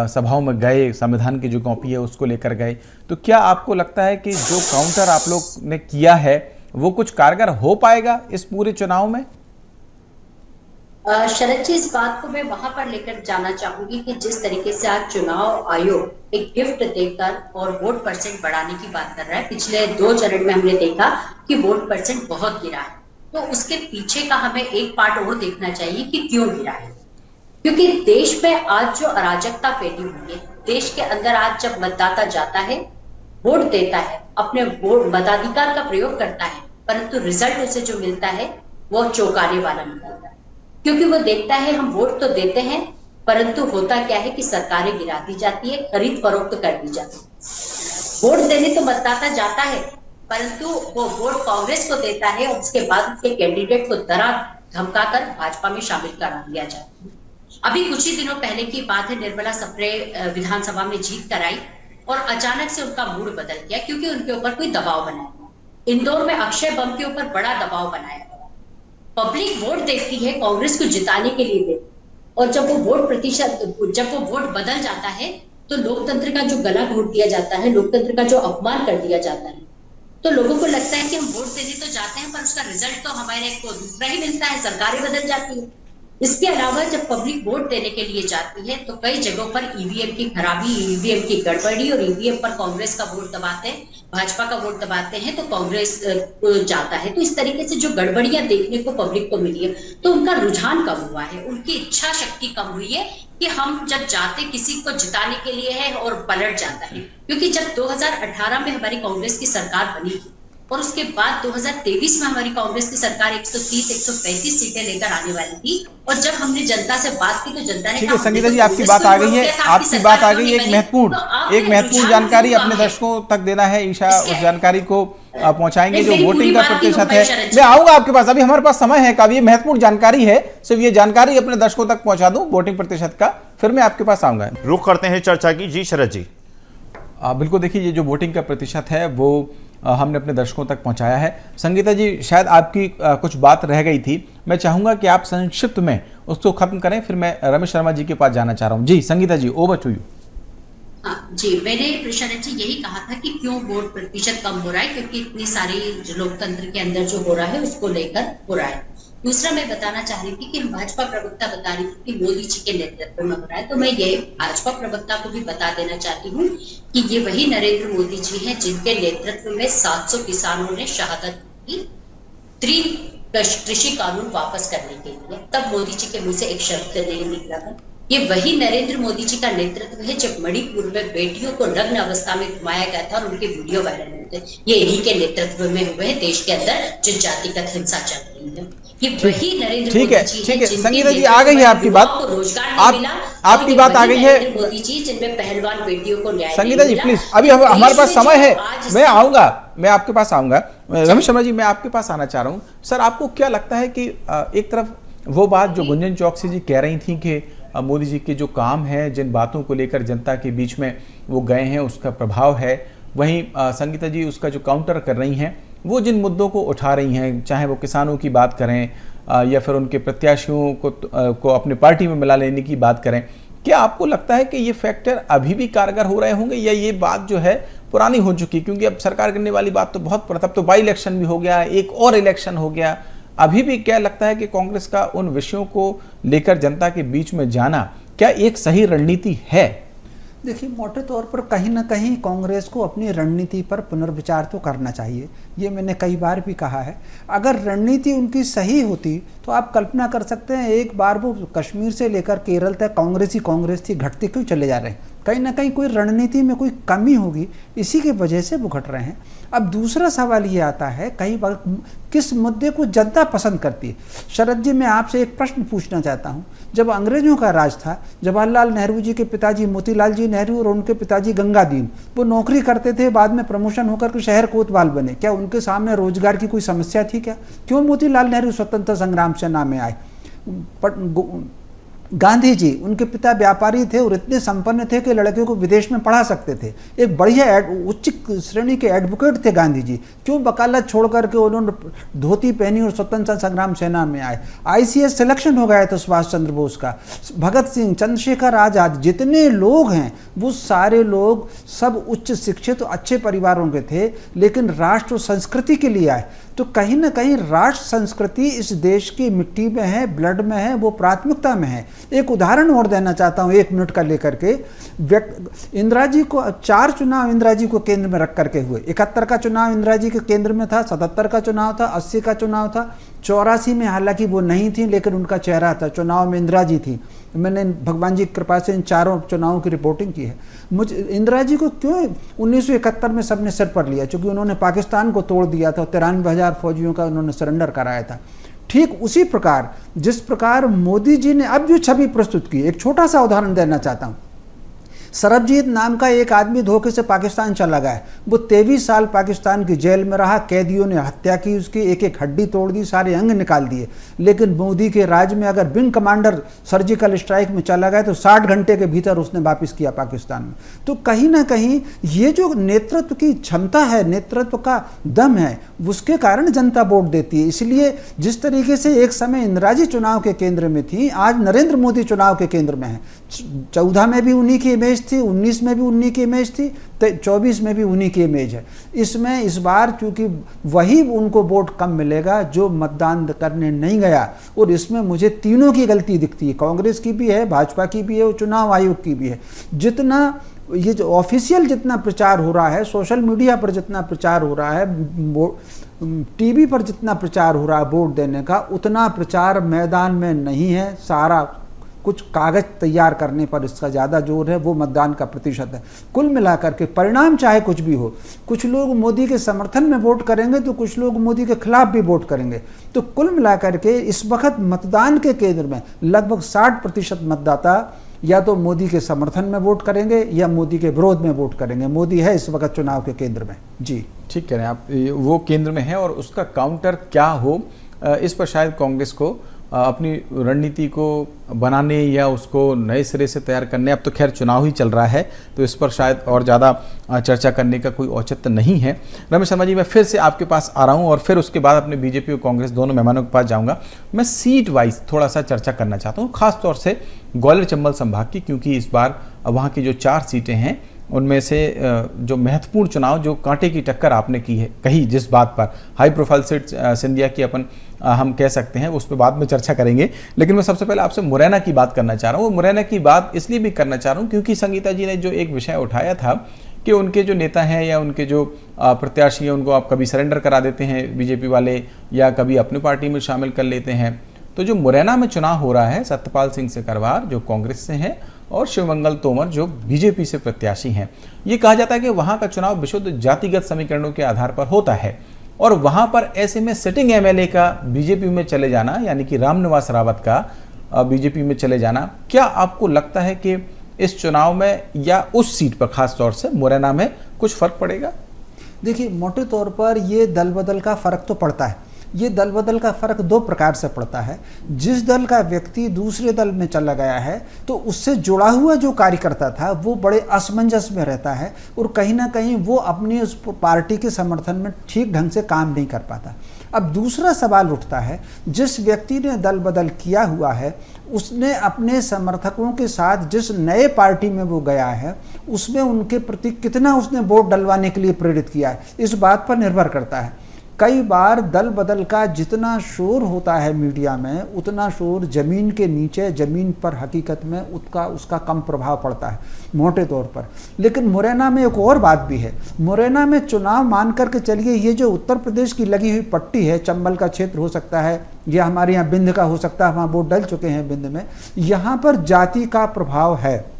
सभाओं में गए, संविधान की जो कॉपी है उसको लेकर गए, तो क्या आपको लगता है कि जो काउंटर आप लोग ने किया है वो कुछ कारगर हो पाएगा इस पूरे चुनाव में? शरद जी, इस बात को मैं वहां पर लेकर जाना चाहूंगी कि जिस तरीके से आज चुनाव आयोग एक गिफ्ट देकर और वोट परसेंट बढ़ाने की बात कर रहा है, पिछले 2 चरण में हमने देखा कि वोट परसेंट बहुत गिरा है, तो उसके पीछे का हमें एक पार्ट और देखना चाहिए कि क्यों गिरा है। क्योंकि देश में आज जो अराजकता फैली हुई है, देश के अंदर आज जब मतदाता जाता है, वोट देता है, अपने वोट मताधिकार का प्रयोग करता है, परंतु रिजल्ट उसे जो मिलता है वो चौंकाने वाला निकलता है। क्योंकि वो देखता है हम वोट तो देते हैं, परंतु होता क्या है कि सरकारें गिरा दी जाती है, खरीद फरोख्त कर दी जाती है। वोट देने तो मतदाता जाता है, परंतु वो वोट कांग्रेस को देता है और उसके बाद उसके कैंडिडेट को डरा धमकाकर भाजपा में शामिल करा दिया जाता है। अभी कुछ ही दिनों पहले की बात है, निर्मला सप्रे विधानसभा में जीत कराई और अचानक से उनका मूड बदल गया क्योंकि उनके ऊपर कोई दबाव बनाया गया। इंदौर में अक्षय बम के ऊपर बड़ा दबाव बनाया गया। पब्लिक वोट देती है, कांग्रेस को जिताने के लिए देती, और जब वो वोट बदल जाता है तो लोकतंत्र का जो गला घोट दिया जाता है, लोकतंत्र का जो अपमान कर दिया जाता है, तो लोगों को लगता है कि हम वोट देने तो जाते हैं पर उसका रिजल्ट तो हमारे को दूसरा ही मिलता है, सरकारें बदल जाती है। इसके अलावा जब पब्लिक वोट देने के लिए जाती है तो कई जगहों पर ईवीएम की खराबी, ईवीएम की गड़बड़ी, और ईवीएम पर कांग्रेस का वोट दबाते हैं, भाजपा का वोट दबाते हैं तो कांग्रेस जाता है। तो इस तरीके से जो गड़बड़ियां देखने को पब्लिक को मिली है, तो उनका रुझान कम हुआ है, उनकी इच्छा शक्ति कम हुई है कि हम जब जाते किसी को जिताने के लिए है और पलट जाता है। क्योंकि जब 2018 में हमारी कांग्रेस की सरकार बनी थी और उसके बाद 2023 में हमारी कांग्रेस की सरकार 130-135 सीटें लेकर आने वाली थी, और जब हमने जनता से बात की तो जनता ने, ठीक है संगीता जी, आपकी बात आ गई है, आपकी बात आ गई है। एक महत्वपूर्ण जानकारी अपने दर्शकों तक देना है। ईशा उस जानकारी को पहुंचाएंगे जो वोटिंग का प्रतिशत है। मैं आऊंगा आपके पास, अभी हमारे पास समय है काफी, ये महत्वपूर्ण जानकारी है, सिर्फ ये जानकारी अपने दर्शकों तक पहुंचा दूं वोटिंग प्रतिशत का, फिर मैं आपके पास आऊंगा। रुख करते हैं चर्चा की। जी शरद जी। बिल्कुल, देखिए ये जो वोटिंग का प्रतिशत है वो हमने अपने दर्शकों तक पहुंचाया है। संगीता जी, शायद आपकी कुछ बात रह गई थी, मैं चाहूंगा कि आप संक्षिप्त में उसको खत्म करें, फिर मैं रमेश शर्मा जी के पास जाना चाह रहा हूं। जी संगीता जी, ओवर टू यू। जी, मैंने शरद जी यही कहा था कि क्यों वोट प्रतिशत कम हो रहा है, क्योंकि इतनी सारी लोकतंत्र के अंदर जो हो रहा है उसको लेकर हो रहा है। दूसरा मैं बताना चाह रही थी कि भाजपा प्रवक्ता बता रही थी कि मोदी जी के नेतृत्व में हो रहा है, तो मैं ये भाजपा प्रवक्ता को भी बता देना चाहती हूँ कि ये वही नरेंद्र मोदी जी हैं जिनके नेतृत्व में 700 किसानों ने शहादत की कृषि कानून वापस करने के लिए। तब मोदी जी के मुंह से एक शब्द नहीं निकला था। ये वही नरेंद्र मोदी जी का नेतृत्व है जब मणिपुर में बेटियों को नग्न अवस्था में घुमाया गया था और उनके वीडियो वायरल हुए थे। ये इन्हीं के नेतृत्व में हुए हैं देश के अंदर जो जातिगत हिंसा चल रही है। कि वही नरेंद्र ठीक है, मोदी जी ठीक है। जिनके संगीता जी, नेतृत्व आ गई है में आपकी युवाओं बात। को रोजगार नहीं मिला, और आपकी ये बात आ वही गई है। नरेंद्र मोदी जी जिनमें पहलवान बेटियों को न्याय संगीता नहीं जी मिला। प्लीज, अभी हमारे पास देश में समय जो है, आज मैं आऊंगा, मैं आपके पास आऊंगा। रमेश शर्मा जी, मैं आपके पास आना चाह रहा हूं। सर, आपको क्या लगता है कि एक तरफ वो बात जो गुंजन चौकसी जी कह रही थी कि मोदी जी के जो काम है, जिन बातों को लेकर जनता के बीच में वो गए हैं, उसका प्रभाव है, वहीं संगीता जी उसका जो काउंटर कर रही हैं, वो जिन मुद्दों को उठा रही हैं, चाहे वो किसानों की बात करें या फिर उनके प्रत्याशियों को अपने पार्टी में मिला लेने की बात करें, क्या आपको लगता है कि ये फैक्टर अभी भी कारगर हो रहे होंगे या ये बात जो है पुरानी हो चुकी? क्योंकि अब सरकार करने वाली बात तो बहुत, तब तो बाई इलेक्शन भी हो गया, एक और इलेक्शन हो गया। अभी भी क्या लगता है कि कांग्रेस का उन विषयों को लेकर जनता के बीच में जाना क्या एक सही रणनीति है? देखिए, मोटे तौर पर कहीं ना कहीं कांग्रेस को अपनी रणनीति पर पुनर्विचार तो करना चाहिए। ये मैंने कई बार भी कहा है। अगर रणनीति उनकी सही होती तो आप कल्पना कर सकते हैं, एक बार वो कश्मीर से लेकर केरल तक कांग्रेस थी, घटते क्यों चले जा रहे हैं? कहीं ना कहीं कोई रणनीति में कोई कमी होगी, इसी की वजह से वो घट रहे हैं। अब दूसरा सवाल ये आता है, कई बार किस मुद्दे को जनता पसंद करती है। शरद जी, मैं आपसे एक प्रश्न पूछना चाहता हूँ। जब अंग्रेजों का राज था, जवाहरलाल नेहरू जी के पिताजी मोतीलाल जी नेहरू और उनके पिताजी गंगादीन, वो नौकरी करते थे, बाद में प्रमोशन होकर के शहर कोतवाल बने। क्या उनके सामने रोजगार की कोई समस्या थी क्या? क्यों मोतीलाल नेहरू स्वतंत्र संग्राम सेना में आए? गांधी जी, उनके पिता व्यापारी थे और इतने संपन्न थे कि लड़कियों को विदेश में पढ़ा सकते थे। एक बढ़िया उच्च श्रेणी के एडवोकेट थे गांधी जी। क्यों वकालत छोड़ करके उन्होंने धोती पहनी और स्वतंत्रता संग्राम सेना में आए? ICS सिलेक्शन हो गया था सुभाष चंद्र बोस का, भगत सिंह, चंद्रशेखर आजाद, जितने लोग हैं वो सारे लोग सब उच्च शिक्षित अच्छे परिवारों के थे, लेकिन राष्ट्र और संस्कृति के लिए आए। तो कहीं ना कहीं राष्ट्र संस्कृति इस देश की मिट्टी में है, ब्लड में है, वो प्राथमिकता में है। एक उदाहरण और देना चाहता हूँ 1 मिनट का लेकर के। इंदिरा जी को 4 चुनाव इंदिरा जी को केंद्र में रख करके हुए। 71 का चुनाव इंदिरा जी के केंद्र में था, 77 का चुनाव था, 80 का चुनाव था, 84 में हालांकि वो नहीं थी, लेकिन उनका चेहरा था। चुनाव में इंदिरा जी थी। मैंने भगवान जी की कृपा से इन चारों चुनावों की रिपोर्टिंग की है। मुझे इंदिरा जी को क्यों 1971 में सबने सिर पर लिया? क्योंकि उन्होंने पाकिस्तान को तोड़ दिया था, 93,000 फौजियों का उन्होंने सरेंडर कराया था। ठीक उसी प्रकार जिस प्रकार मोदी जी ने अब जो छवि प्रस्तुत की, एक छोटा सा उदाहरण देना चाहता हूँ। सरबजीत नाम का एक आदमी धोखे से पाकिस्तान चला गया। वो 23 साल पाकिस्तान की जेल में रहा, कैदियों ने हत्या की उसकी, एक एक हड्डी तोड़ दी, सारे अंग निकाल दिए। लेकिन मोदी के राज में अगर विंग कमांडर सर्जिकल स्ट्राइक में चला गया तो 60 घंटे के भीतर उसने वापस किया पाकिस्तान में। तो कहीं ना कहीं ये जो नेतृत्व की क्षमता है, नेतृत्व का दम है, उसके कारण जनता वोट देती है। इसलिए जिस तरीके से एक समय इंदिरा जी चुनाव के केंद्र में थी, आज नरेंद्र मोदी चुनाव के केंद्र में है। 14 में भी उन्हीं की इमेज थी, 19 में भी उन्हीं की इमेज थी, 24 में भी उन्हीं की इमेज है। इसमें इस बार चूंकि वही उनको वोट कम मिलेगा जो मतदान करने नहीं गया, और इसमें मुझे तीनों की गलती दिखती है, कांग्रेस की भी है, भाजपा की भी है और चुनाव आयोग की भी है। जितना ये जो ऑफिशियल जितना प्रचार हो रहा है, सोशल मीडिया पर जितना प्रचार हो रहा है, टीवी पर जितना प्रचार हो रहा है वोट देने का, उतना प्रचार मैदान में नहीं है। सारा कुछ कागज तैयार करने पर इसका ज़्यादा जोर है, वो मतदान का प्रतिशत है। कुल मिलाकर के परिणाम चाहे कुछ भी हो, कुछ लोग मोदी के समर्थन में वोट करेंगे तो कुछ लोग मोदी के खिलाफ भी वोट करेंगे। तो कुल मिलाकर के इस वक्त मतदान के केंद्र में लगभग 60% मतदाता या तो मोदी के समर्थन में वोट करेंगे या मोदी के विरोध में वोट करेंगे। मोदी है इस वक्त चुनाव के केंद्र में। जी ठीक कह रहे हैं आप, वो केंद्र में है और उसका काउंटर क्या हो, इस पर शायद कांग्रेस को अपनी रणनीति को बनाने या उसको नए सिरे से तैयार करने, अब तो खैर चुनाव ही चल रहा है तो इस पर शायद और ज़्यादा चर्चा करने का कोई औचित्य नहीं है। रमेश शर्मा जी, मैं फिर से आपके पास आ रहा हूं और फिर उसके बाद अपने बीजेपी और कांग्रेस दोनों मेहमानों के पास जाऊंगा। मैं सीट वाइज थोड़ा सा चर्चा करना चाहता हूं, खासतौर से ग्वालियर चंबल संभाग की, क्योंकि इस बार वहाँ की जो 4 सीटें हैं उनमें से जो महत्वपूर्ण चुनाव, जो कांटे की टक्कर आपने की है, कही जिस बात पर हाई प्रोफाइल सीट सिंधिया की अपन हम कह सकते हैं, उस पर बाद में चर्चा करेंगे। लेकिन मैं सबसे पहले आपसे मुरैना की बात करना चाह रहा हूँ। मुरैना की बात इसलिए भी करना चाह रहा हूँ क्योंकि संगीता जी ने जो एक विषय उठाया था कि उनके जो नेता हैं या उनके जो प्रत्याशी हैं उनको आप कभी सरेंडर करा देते हैं बीजेपी वाले या कभी अपनी पार्टी में शामिल कर लेते हैं। तो जो मुरैना में चुनाव हो रहा है, सत्यपाल सिंह सिकरवार जो कांग्रेस से हैं और शिवमंगल तोमर जो बीजेपी से प्रत्याशी हैं, ये कहा जाता है कि वहाँ का चुनाव विशुद्ध जातिगत समीकरणों के आधार पर होता है। और वहां पर ऐसे में सिटिंग एमएलए का बीजेपी में चले जाना, यानी कि रामनिवास रावत का बीजेपी में चले जाना, क्या आपको लगता है कि इस चुनाव में या उस सीट पर खास तौर से मुरैना में कुछ फर्क पड़ेगा? देखिए, मोटे तौर पर ये दल बदल का फर्क तो पड़ता है। ये दल बदल का फर्क दो प्रकार से पड़ता है। जिस दल का व्यक्ति दूसरे दल में चला गया है तो उससे जुड़ा हुआ जो कार्यकर्ता था वो बड़े असमंजस में रहता है और कहीं ना कहीं वो अपनी उस पार्टी के समर्थन में ठीक ढंग से काम नहीं कर पाता। अब दूसरा सवाल उठता है, जिस व्यक्ति ने दल बदल किया हुआ है उसने अपने समर्थकों के साथ जिस नए पार्टी में वो गया है उसमें उनके प्रति कितना उसने वोट डलवाने के लिए प्रेरित किया है, इस बात पर निर्भर करता है। कई बार दल बदल का जितना शोर होता है मीडिया में, उतना शोर जमीन के नीचे, जमीन पर हकीकत में उसका कम प्रभाव पड़ता है मोटे तौर पर। लेकिन मुरैना में एक और बात भी है। मुरैना में चुनाव मान करके चलिए, ये जो उत्तर प्रदेश की लगी हुई पट्टी है, चंबल का क्षेत्र हो सकता है या हमारे यहाँ बिंद का हो सकता है, वहाँ वोट डल चुके हैं बिंद में, यहाँ पर जाति का प्रभाव है।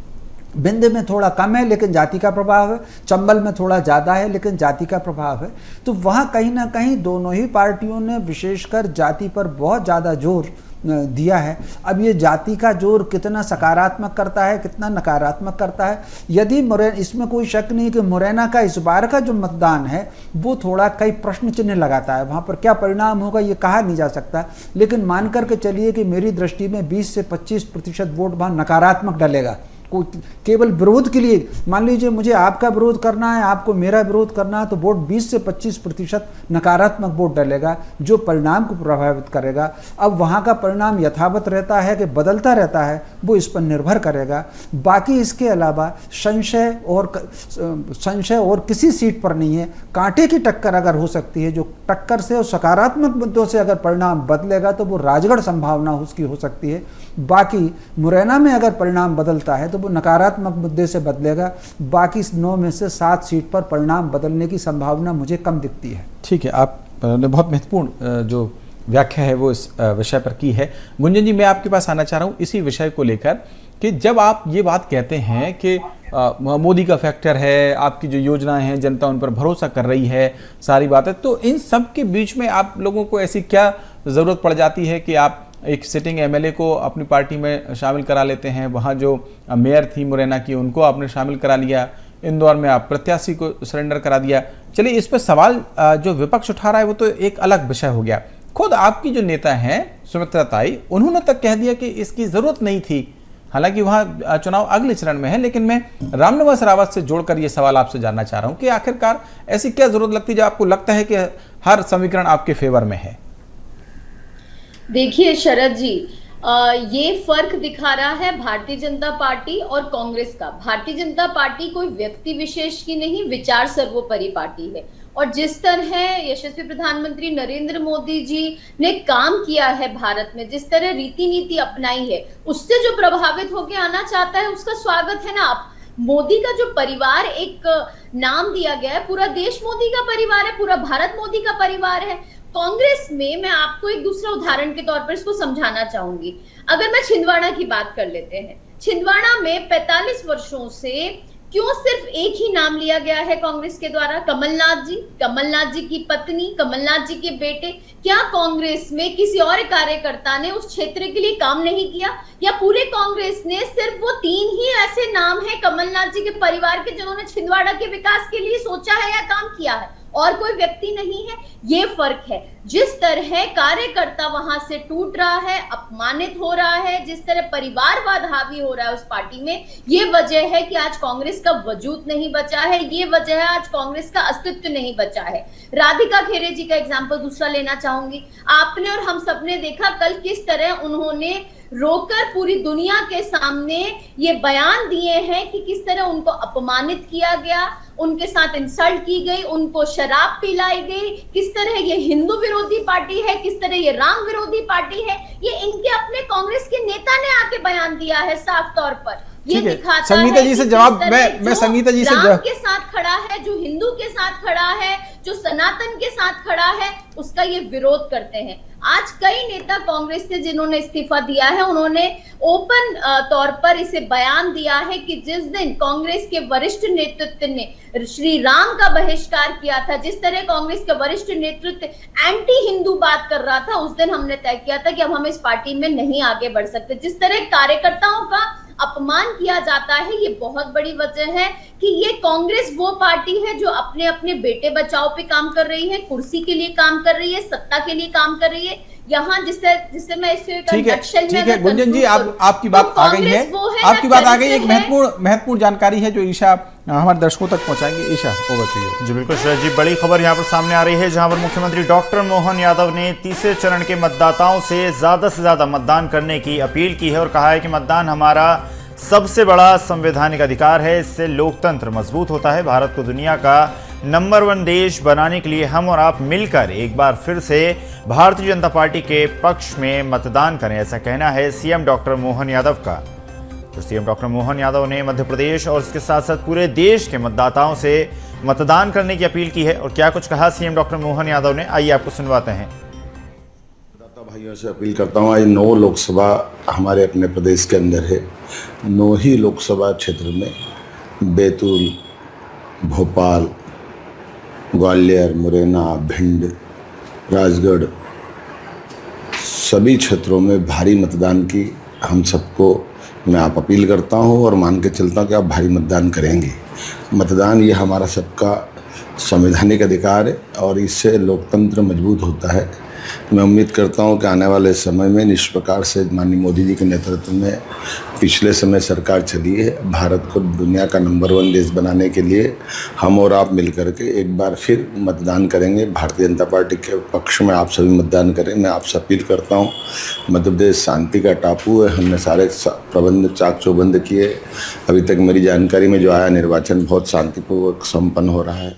बिंद में थोड़ा कम है लेकिन जाति का प्रभाव है, चंबल में थोड़ा ज़्यादा है लेकिन जाति का प्रभाव है। तो वहाँ कहीं ना कहीं दोनों ही पार्टियों ने विशेषकर जाति पर बहुत ज़्यादा जोर दिया है। अब ये जाति का जोर कितना सकारात्मक करता है, कितना नकारात्मक करता है, यदि इसमें कोई शक नहीं कि मुरैना का इस बार का जो मतदान है वो थोड़ा कई प्रश्न चिन्ह लगाता है। वहाँ पर क्या परिणाम होगा ये कहा नहीं जा सकता, लेकिन मान करके चलिए कि मेरी दृष्टि में 20 से 25% वोट वहाँ नकारात्मक डलेगा। केवल विरोध के लिए, मान लीजिए मुझे आपका विरोध करना है, आपको मेरा विरोध करना है, तो वोट 20 से 25% नकारात्मक वोट डलेगा जो परिणाम को प्रभावित करेगा। अब वहाँ का परिणाम यथावत रहता है कि बदलता रहता है वो इस पर निर्भर करेगा। बाकी इसके अलावा संशय और किसी सीट पर नहीं है। कांटे की टक्कर अगर हो सकती है, जो टक्कर से और सकारात्मक मुद्दों से अगर परिणाम बदलेगा तो वो राजगढ़ संभावना उसकी हो सकती है। बाकी मुरैना में अगर परिणाम बदलता है तो वो नकारात्मक मुद्दे से बदलेगा। बाकी 9 में से 7 सीट पर परिणाम बदलने की संभावना मुझे कम दिखती है। ठीक है, आपने बहुत महत्वपूर्ण जो व्याख्या है वो इस विषय पर की है। गुंजन जी, मैं आपके पास आना चाह रहा हूँ इसी विषय को लेकर कि जब आप ये बात कहते हैं कि मोदी का फैक्टर है, आपकी जो योजनाएं हैं जनता उन पर भरोसा कर रही है, सारी बातें, तो इन सब के बीच में आप लोगों को ऐसी क्या ज़रूरत पड़ जाती है कि आप एक सिटिंग एमएलए को अपनी पार्टी में शामिल करा लेते हैं? वहाँ जो मेयर थी मुरैना की उनको आपने शामिल करा लिया, इंदौर में आप प्रत्याशी को सरेंडर करा दिया। चलिए, इस पर सवाल जो विपक्ष उठा रहा है वो तो एक अलग विषय हो गया। खुद आपकी जो नेता हैं सुमित्रा ताई, उन्होंने तक कह दिया कि इसकी ज़रूरत नहीं थी। हालांकि वहाँ चुनाव अगले चरण में है, लेकिन मैं रामनिवास रावत से जोड़कर ये सवाल आपसे जानना चाह रहा हूँ कि आखिरकार ऐसी क्या ज़रूरत लगती है जब आपको लगता है कि हर समीकरण आपके फेवर में है? देखिए शरद जी, ये फर्क दिखा रहा है भारतीय जनता पार्टी और कांग्रेस का। भारतीय जनता पार्टी कोई व्यक्ति विशेष की नहीं, विचार सर्वोपरि पार्टी है। और जिस तरह यशस्वी प्रधानमंत्री नरेंद्र मोदी जी ने काम किया है भारत में, जिस तरह रीति नीति अपनाई है, उससे जो प्रभावित होकर आना चाहता है उसका स्वागत है ना। मोदी का जो परिवार एक नाम दिया गया है, पूरा देश मोदी का परिवार है, पूरा भारत मोदी का परिवार है। कांग्रेस में मैं आपको एक दूसरा उदाहरण के तौर पर इसको समझाना चाहूंगी। अगर मैं छिंदवाड़ा की बात कर लेते हैं, छिंदवाड़ा में 45 वर्षों से क्यों सिर्फ एक ही नाम लिया गया है कांग्रेस के द्वारा? कमलनाथ जी की पत्नी, कमलनाथ जी के बेटे। क्या कांग्रेस में किसी और कार्यकर्ता ने उस क्षेत्र के लिए काम नहीं किया? या पूरे कांग्रेस ने सिर्फ वो 3 ही ऐसे नाम है कमलनाथ जी के परिवार के जिन्होंने छिंदवाड़ा के विकास के लिए सोचा है या काम किया है, और कोई व्यक्ति नहीं है? ये फर्क है। जिस तरह कार्यकर्ता वहां से टूट रहा है, अपमानित हो रहा है, जिस तरह परिवारवाद हावी हो रहा है उस पार्टी में, ये वजह है कि आज कांग्रेस का वजूद नहीं बचा है, ये वजह है आज कांग्रेस का अस्तित्व नहीं बचा है। राधिका खेरे जी का एग्जाम्पल दूसरा लेना चाहूंगी। आपने और हम सबने देखा कल किस तरह उन्होंने रोकर पूरी दुनिया के सामने ये बयान दिए हैं कि किस तरह उनको अपमानित किया गया, उनके साथ इंसल्ट की गई, उनको शराब पिलाई गई, किस तरह ये हिंदू विरोधी पार्टी है, किस तरह ये राम विरोधी पार्टी है। ये इनके अपने कांग्रेस के नेता ने आके बयान दिया है साफ तौर पर। ये दिखाता संगीता जी से जवाब मैं संगीता जी से राम के साथ खड़ा है, जो हिंदू के साथ खड़ा है, जो सनातन के साथ खड़ा है, उसका ये विरोध करते हैं। आज कई नेता कांग्रेस से जिन्होंने इस्तीफा दिया है, उन्होंने ओपन तौर पर इसे बयान दिया है कि जिस दिन कांग्रेस के वरिष्ठ नेतृत्व ने श्री राम का बहिष्कार किया था, जिस तरह कांग्रेस के वरिष्ठ नेतृत्व एंटी हिंदू बात कर रहा था, उस दिन हमने तय किया था कि अब हम इस पार्टी में नहीं आगे बढ़ सकते। जिस तरह कार्यकर्ताओं का अपमान किया जाता है, ये बहुत बड़ी वजह है कि ये कांग्रेस वो पार्टी है जो अपने अपने बेटे बचाओ पे काम कर रही है, कुर्सी के लिए काम कर रही है, सत्ता के लिए काम कर रही है। यहाँ जिससे मैं इसे ठीक है गुंजन जी, आपकी बात आ गई है, आपकी बात आ गई। एक महत्वपूर्ण जानकारी है जो ईशा हमारे दर्शकों तक पहुंचाएंगे। Isha, over to you. जी बिल्कुल शरद जी, बड़ी खबर यहाँ पर सामने आ रही है जहाँ पर मुख्यमंत्री डॉक्टर मोहन यादव ने तीसरे चरण के मतदाताओं से ज्यादा मतदान करने की अपील की है और कहा है कि मतदान हमारा सबसे बड़ा संवैधानिक अधिकार है, इससे लोकतंत्र मजबूत होता है। भारत को दुनिया का नंबर 1 देश बनाने के लिए हम और आप मिलकर एक बार फिर से भारतीय जनता पार्टी के पक्ष में मतदान करें, ऐसा कहना है सीएम डॉक्टर मोहन यादव का। तो सीएम डॉक्टर मोहन यादव ने मध्य प्रदेश और इसके साथ साथ पूरे देश के मतदाताओं से मतदान करने की अपील की है और क्या कुछ कहा सीएम डॉक्टर मोहन यादव ने, आइए आपको सुनवाते हैं। मतदाता भाइयों से अपील करता हूँ, आज 9 लोकसभा हमारे अपने प्रदेश के अंदर है। 9 ही लोकसभा क्षेत्र में बैतूल, भोपाल, ग्वालियर, मुरैना, भिंड, राजगढ़, सभी क्षेत्रों में भारी मतदान की हम सबको मैं आप अपील करता हूं और मान के चलता हूं कि आप भारी मतदान करेंगे। मतदान ये हमारा सबका संवैधानिक अधिकार है और इससे लोकतंत्र मजबूत होता है। मैं उम्मीद करता हूं कि आने वाले समय में इस प्रकार से माननीय मोदी जी के नेतृत्व में पिछले समय सरकार चली है, भारत को दुनिया का नंबर 1 देश बनाने के लिए हम और आप मिलकर के एक बार फिर मतदान करेंगे। भारतीय जनता पार्टी के पक्ष में आप सभी मतदान करें। मैं आपसे अपील करता हूं, मध्य प्रदेश शांति का टापू है, हमने सारे प्रबंध चाक चौबंद किए। अभी तक मेरी जानकारी में जो आया निर्वाचन बहुत शांतिपूर्वक संपन्न हो रहा है।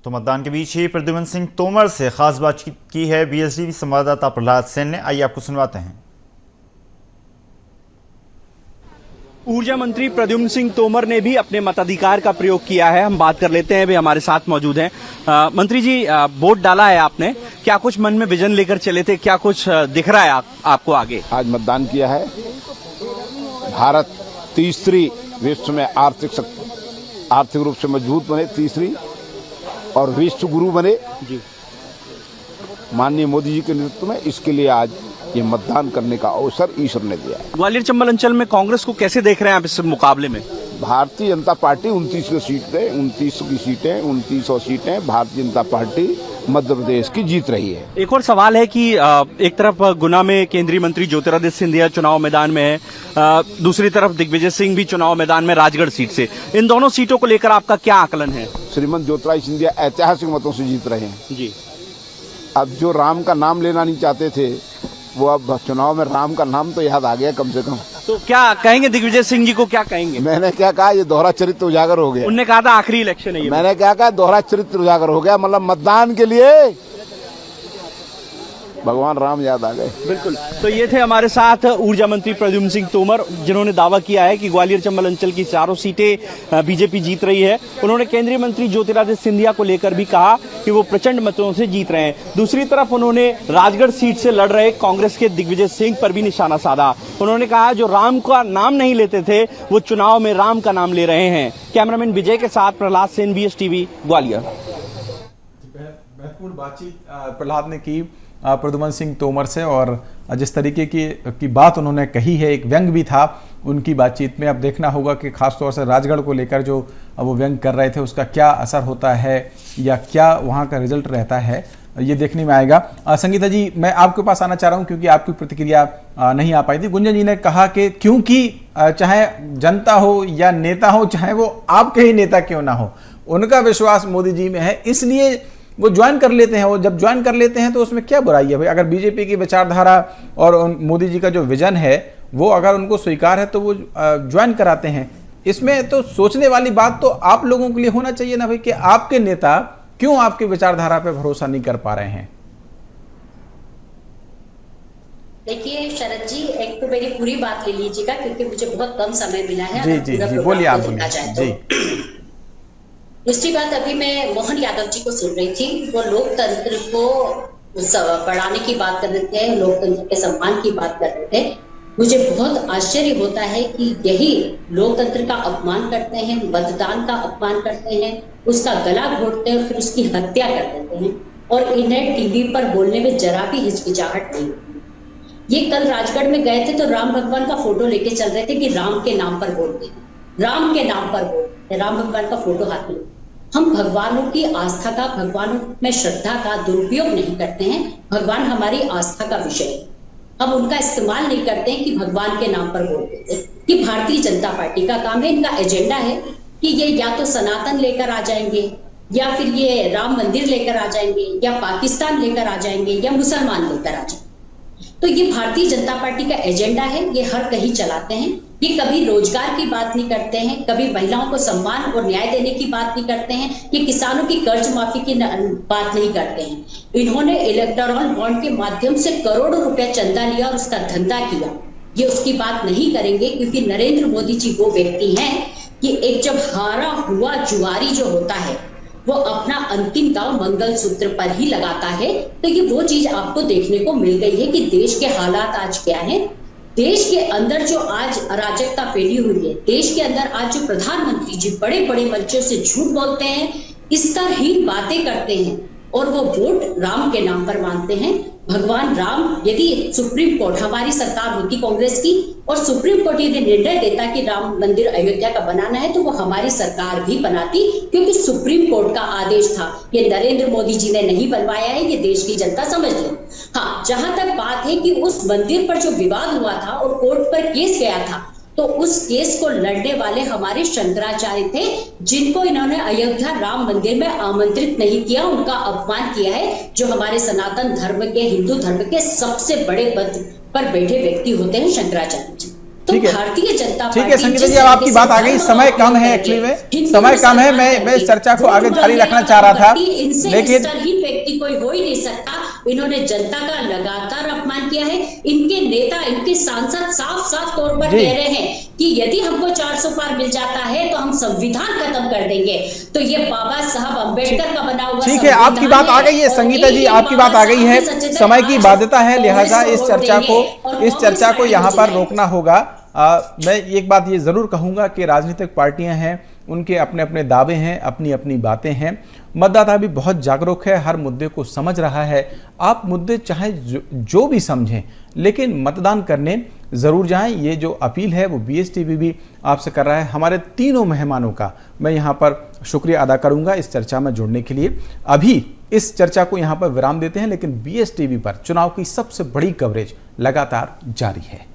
तो मतदान के बीच ही प्रद्युम्न सिंह तोमर से खास बातचीत की है बीएसटीवी संवाददाता प्रहलाद सेन ने, आइए आपको सुनवाते हैं। ऊर्जा मंत्री प्रद्युम्न सिंह तोमर ने भी अपने मताधिकार का प्रयोग किया है। हम बात कर लेते हैं, भी हमारे साथ मौजूद हैं। मंत्री जी, वोट डाला है आपने, क्या कुछ मन में विजन लेकर चले थे, क्या कुछ दिख रहा है आपको आगे? आज मतदान किया है। भारत तीसरी विश्व में आर्थिक रूप से मजबूत बने, तीसरी और विश्व गुरु बने जी माननीय मोदी जी के नेतृत्व में। इसके लिए आज ये मतदान करने का अवसर ईश्वर ने दिया। ग्वालियर चंबल अंचल में कांग्रेस को कैसे देख रहे हैं आप इस मुकाबले में? भारतीय जनता पार्टी 29 की सीटें 2900 सीटें भारतीय जनता पार्टी मध्य प्रदेश की जीत रही है। एक और सवाल है कि एक तरफ गुना में केंद्रीय मंत्री ज्योतिरादित्य सिंधिया चुनाव मैदान में है, दूसरी तरफ दिग्विजय सिंह भी चुनाव मैदान में राजगढ़ सीट से। इन दोनों सीटों को लेकर आपका क्या आकलन है? श्रीमंत ज्योतिरादित्य सिंधिया ऐतिहासिक मतों से जीत रहे हैं जी। अब जो राम का नाम लेना नहीं चाहते थे वो अब चुनाव में राम का नाम तो याद आ गया कम से कम। तो क्या कहेंगे दिग्विजय सिंह जी को, क्या कहेंगे? मैंने क्या कहा, ये दोहरा चरित्र उजागर हो गया। उन्होंने कहा था आखिरी इलेक्शन है ये। मैंने क्या कहा, दोहरा चरित्र उजागर हो गया, मतलब मतदान के लिए भगवान राम याद आ गए। बिल्कुल। तो ये थे हमारे साथ ऊर्जा मंत्री प्रद्युम्न सिंह तोमर, जिन्होंने दावा किया है कि ग्वालियर चंबल अंचल की चारों सीटें बीजेपी जीत रही है। उन्होंने केंद्रीय मंत्री ज्योतिरादित्य सिंधिया को लेकर भी कहा कि वो प्रचंड मतों से जीत रहे हैं। दूसरी तरफ उन्होंने राजगढ़ सीट से लड़ रहे कांग्रेस के दिग्विजय सिंह पर भी निशाना साधा। उन्होंने कहा जो राम का नाम नहीं लेते थे वो चुनाव में राम का नाम ले रहे हैं। कैमरामैन विजय के साथ प्रहलाद सेन, BSTV, ग्वालियर। महत्वपूर्ण बातचीत प्रहलाद ने की प्रद्युम्न सिंह तोमर से और जिस तरीके की बात उन्होंने कही है, एक व्यंग भी था उनकी बातचीत में। अब देखना होगा कि खासतौर से राजगढ़ को लेकर जो वो व्यंग कर रहे थे उसका क्या असर होता है या क्या वहाँ का रिजल्ट रहता है, ये देखने में आएगा। संगीता जी, मैं आपके पास आना चाह रहा हूँ क्योंकि आपकी प्रतिक्रिया नहीं आ पाई थी। गुंजन जी ने कहा कि क्योंकि चाहे जनता हो या नेता हो, चाहे वो आपके ही नेता क्यों ना हो, उनका विश्वास मोदी जी में है, इसलिए वो ज्वाइन कर लेते हैं। वो जब ज्वाइन कर लेते हैं तो उसमें क्या बुराई है भाई? अगर बीजेपी की विचारधारा और मोदी जी का जो विजन है वो अगर उनको स्वीकार है तो वो ज्वाइन कराते हैं। इसमें तो सोचने वाली बात तो आप लोगों के लिए होना चाहिए ना भाई, कि आपके नेता क्यों आपकी विचारधारा पे भरोसा नहीं कर पा रहे हैं? देखिए शरद जी, एक तो मेरी पूरी बात ले लीजिएगा क्योंकि मुझे बहुत कम समय मिला है। जी जी जी, बोलिए आप बोलिए। दूसरी बात, अभी मैं मोहन यादव जी को सुन रही थी, वो लोकतंत्र को बढ़ाने की बात कर रहे थे, लोकतंत्र के सम्मान की बात कर रहे थे। मुझे बहुत आश्चर्य होता है कि यही लोकतंत्र का अपमान करते हैं, मतदान का अपमान करते हैं, उसका गला घोटते हैं और फिर उसकी हत्या कर देते हैं, और इन्हें टीवी पर बोलने में जरा भी हिचकिचाहट नहीं होती। ये कल राजगढ़ में गए थे तो राम भगवान का फोटो लेके चल रहे थे कि राम के नाम पर बोलते हैं, राम के नाम पर बोलते हैं, राम भगवान का फोटो हाथ में। हम भगवानों की आस्था का, भगवानों में श्रद्धा का दुरुपयोग नहीं करते हैं। भगवान हमारी आस्था का विषय है, हम उनका इस्तेमाल नहीं करते हैं कि भगवान के नाम पर बोल देते हैं। कि भारतीय जनता पार्टी का काम है, इनका एजेंडा है कि ये या तो सनातन लेकर आ जाएंगे, या फिर ये राम मंदिर लेकर आ जाएंगे, या पाकिस्तान लेकर आ जाएंगे, या मुसलमान लेकर आ जाएंगे। तो ये भारतीय जनता पार्टी का एजेंडा है, ये हर कहीं चलाते हैं। ये कभी रोजगार की बात नहीं करते हैं, कभी महिलाओं को सम्मान और न्याय देने की बात नहीं करते हैं, ये किसानों की कर्ज माफी की बात नहीं करते हैं। इन्होंने इलेक्टोरल बॉन्ड के माध्यम से करोड़ों रुपया चंदा लिया और उसका धंधा किया, ये उसकी बात नहीं करेंगे, क्योंकि नरेंद्र मोदी जी वो व्यक्ति हैं कि एक जब हारा हुआ जुआरी जो होता है वो अपना अंतिम दांव मंगलसूत्र पर ही लगाता है। तो ये वो चीज आपको देखने को मिल गई है कि देश के हालात आज क्या है। देश के अंदर जो आज अराजकता फैली हुई है, देश के अंदर आज जो प्रधानमंत्री जी बड़े बड़े मंचों से झूठ बोलते हैं, स्तरहीन बातें करते हैं, और वो वोट राम के नाम पर मांगते हैं। भगवान राम, यदि सुप्रीम कोर्ट, हमारी सरकार होती कांग्रेस की, और सुप्रीम कोर्ट यदि निर्णय देता कि राम मंदिर अयोध्या का बनाना है, तो वो हमारी सरकार भी बनाती, क्योंकि सुप्रीम कोर्ट का आदेश था। ये नरेंद्र मोदी जी ने नहीं बनवाया है, ये देश की जनता समझ ले। हाँ, जहां तक बात है कि उस मंदिर पर जो विवाद हुआ था और कोर्ट पर केस गया था, तो उस केस को लड़ने वाले हमारे शंकराचार्य थे, जिनको इन्होंने अयोध्या राम मंदिर में आमंत्रित नहीं किया, उनका अपमान किया है, जो हमारे सनातन धर्म के, हिंदू धर्म के सबसे बड़े पद पर बैठे व्यक्ति होते हैं शंकराचार्य जी। तो भारतीय जनता पार्टी, ठीक है संगीता जी, अब आपकी बात आ गई। समय कम है, एक्चुअली में समय कम है, मैं इस चर्चा को आगे जारी रखना चाह रहा था, लेकिन व्यक्ति कोई हो ही नहीं सकता। इन्होंने जनता का लगातार अपमान किया है। इनके नेता, इनके सांसद साफ साफ तौर पर कह रहे हैं कि यदि हमको 400 पार मिल जाता है तो हम संविधान खत्म कर देंगे। तो ये बाबा साहब अम्बेडकर का बना हुआ, ठीक है, आपकी बात आ गई है संगीता जी, आपकी बात आ गई है। समय की बाध्यता है, लिहाजा इस चर्चा को यहाँ पर रोकना होगा। मैं एक बात ये जरूर कहूंगा कि राजनीतिक पार्टियां हैं, उनके अपने अपने दावे हैं, अपनी अपनी बातें हैं। मतदाता भी बहुत जागरूक है, हर मुद्दे को समझ रहा है। आप मुद्दे चाहे जो भी समझें, लेकिन मतदान करने ज़रूर जाएं। ये जो अपील है वो BSTV भी आपसे कर रहा है। हमारे तीनों मेहमानों का मैं यहाँ पर शुक्रिया अदा करूँगा इस चर्चा में जुड़ने के लिए। अभी इस चर्चा को यहाँ पर विराम देते हैं, लेकिन BSTV पर चुनाव की सबसे बड़ी कवरेज लगातार जारी है।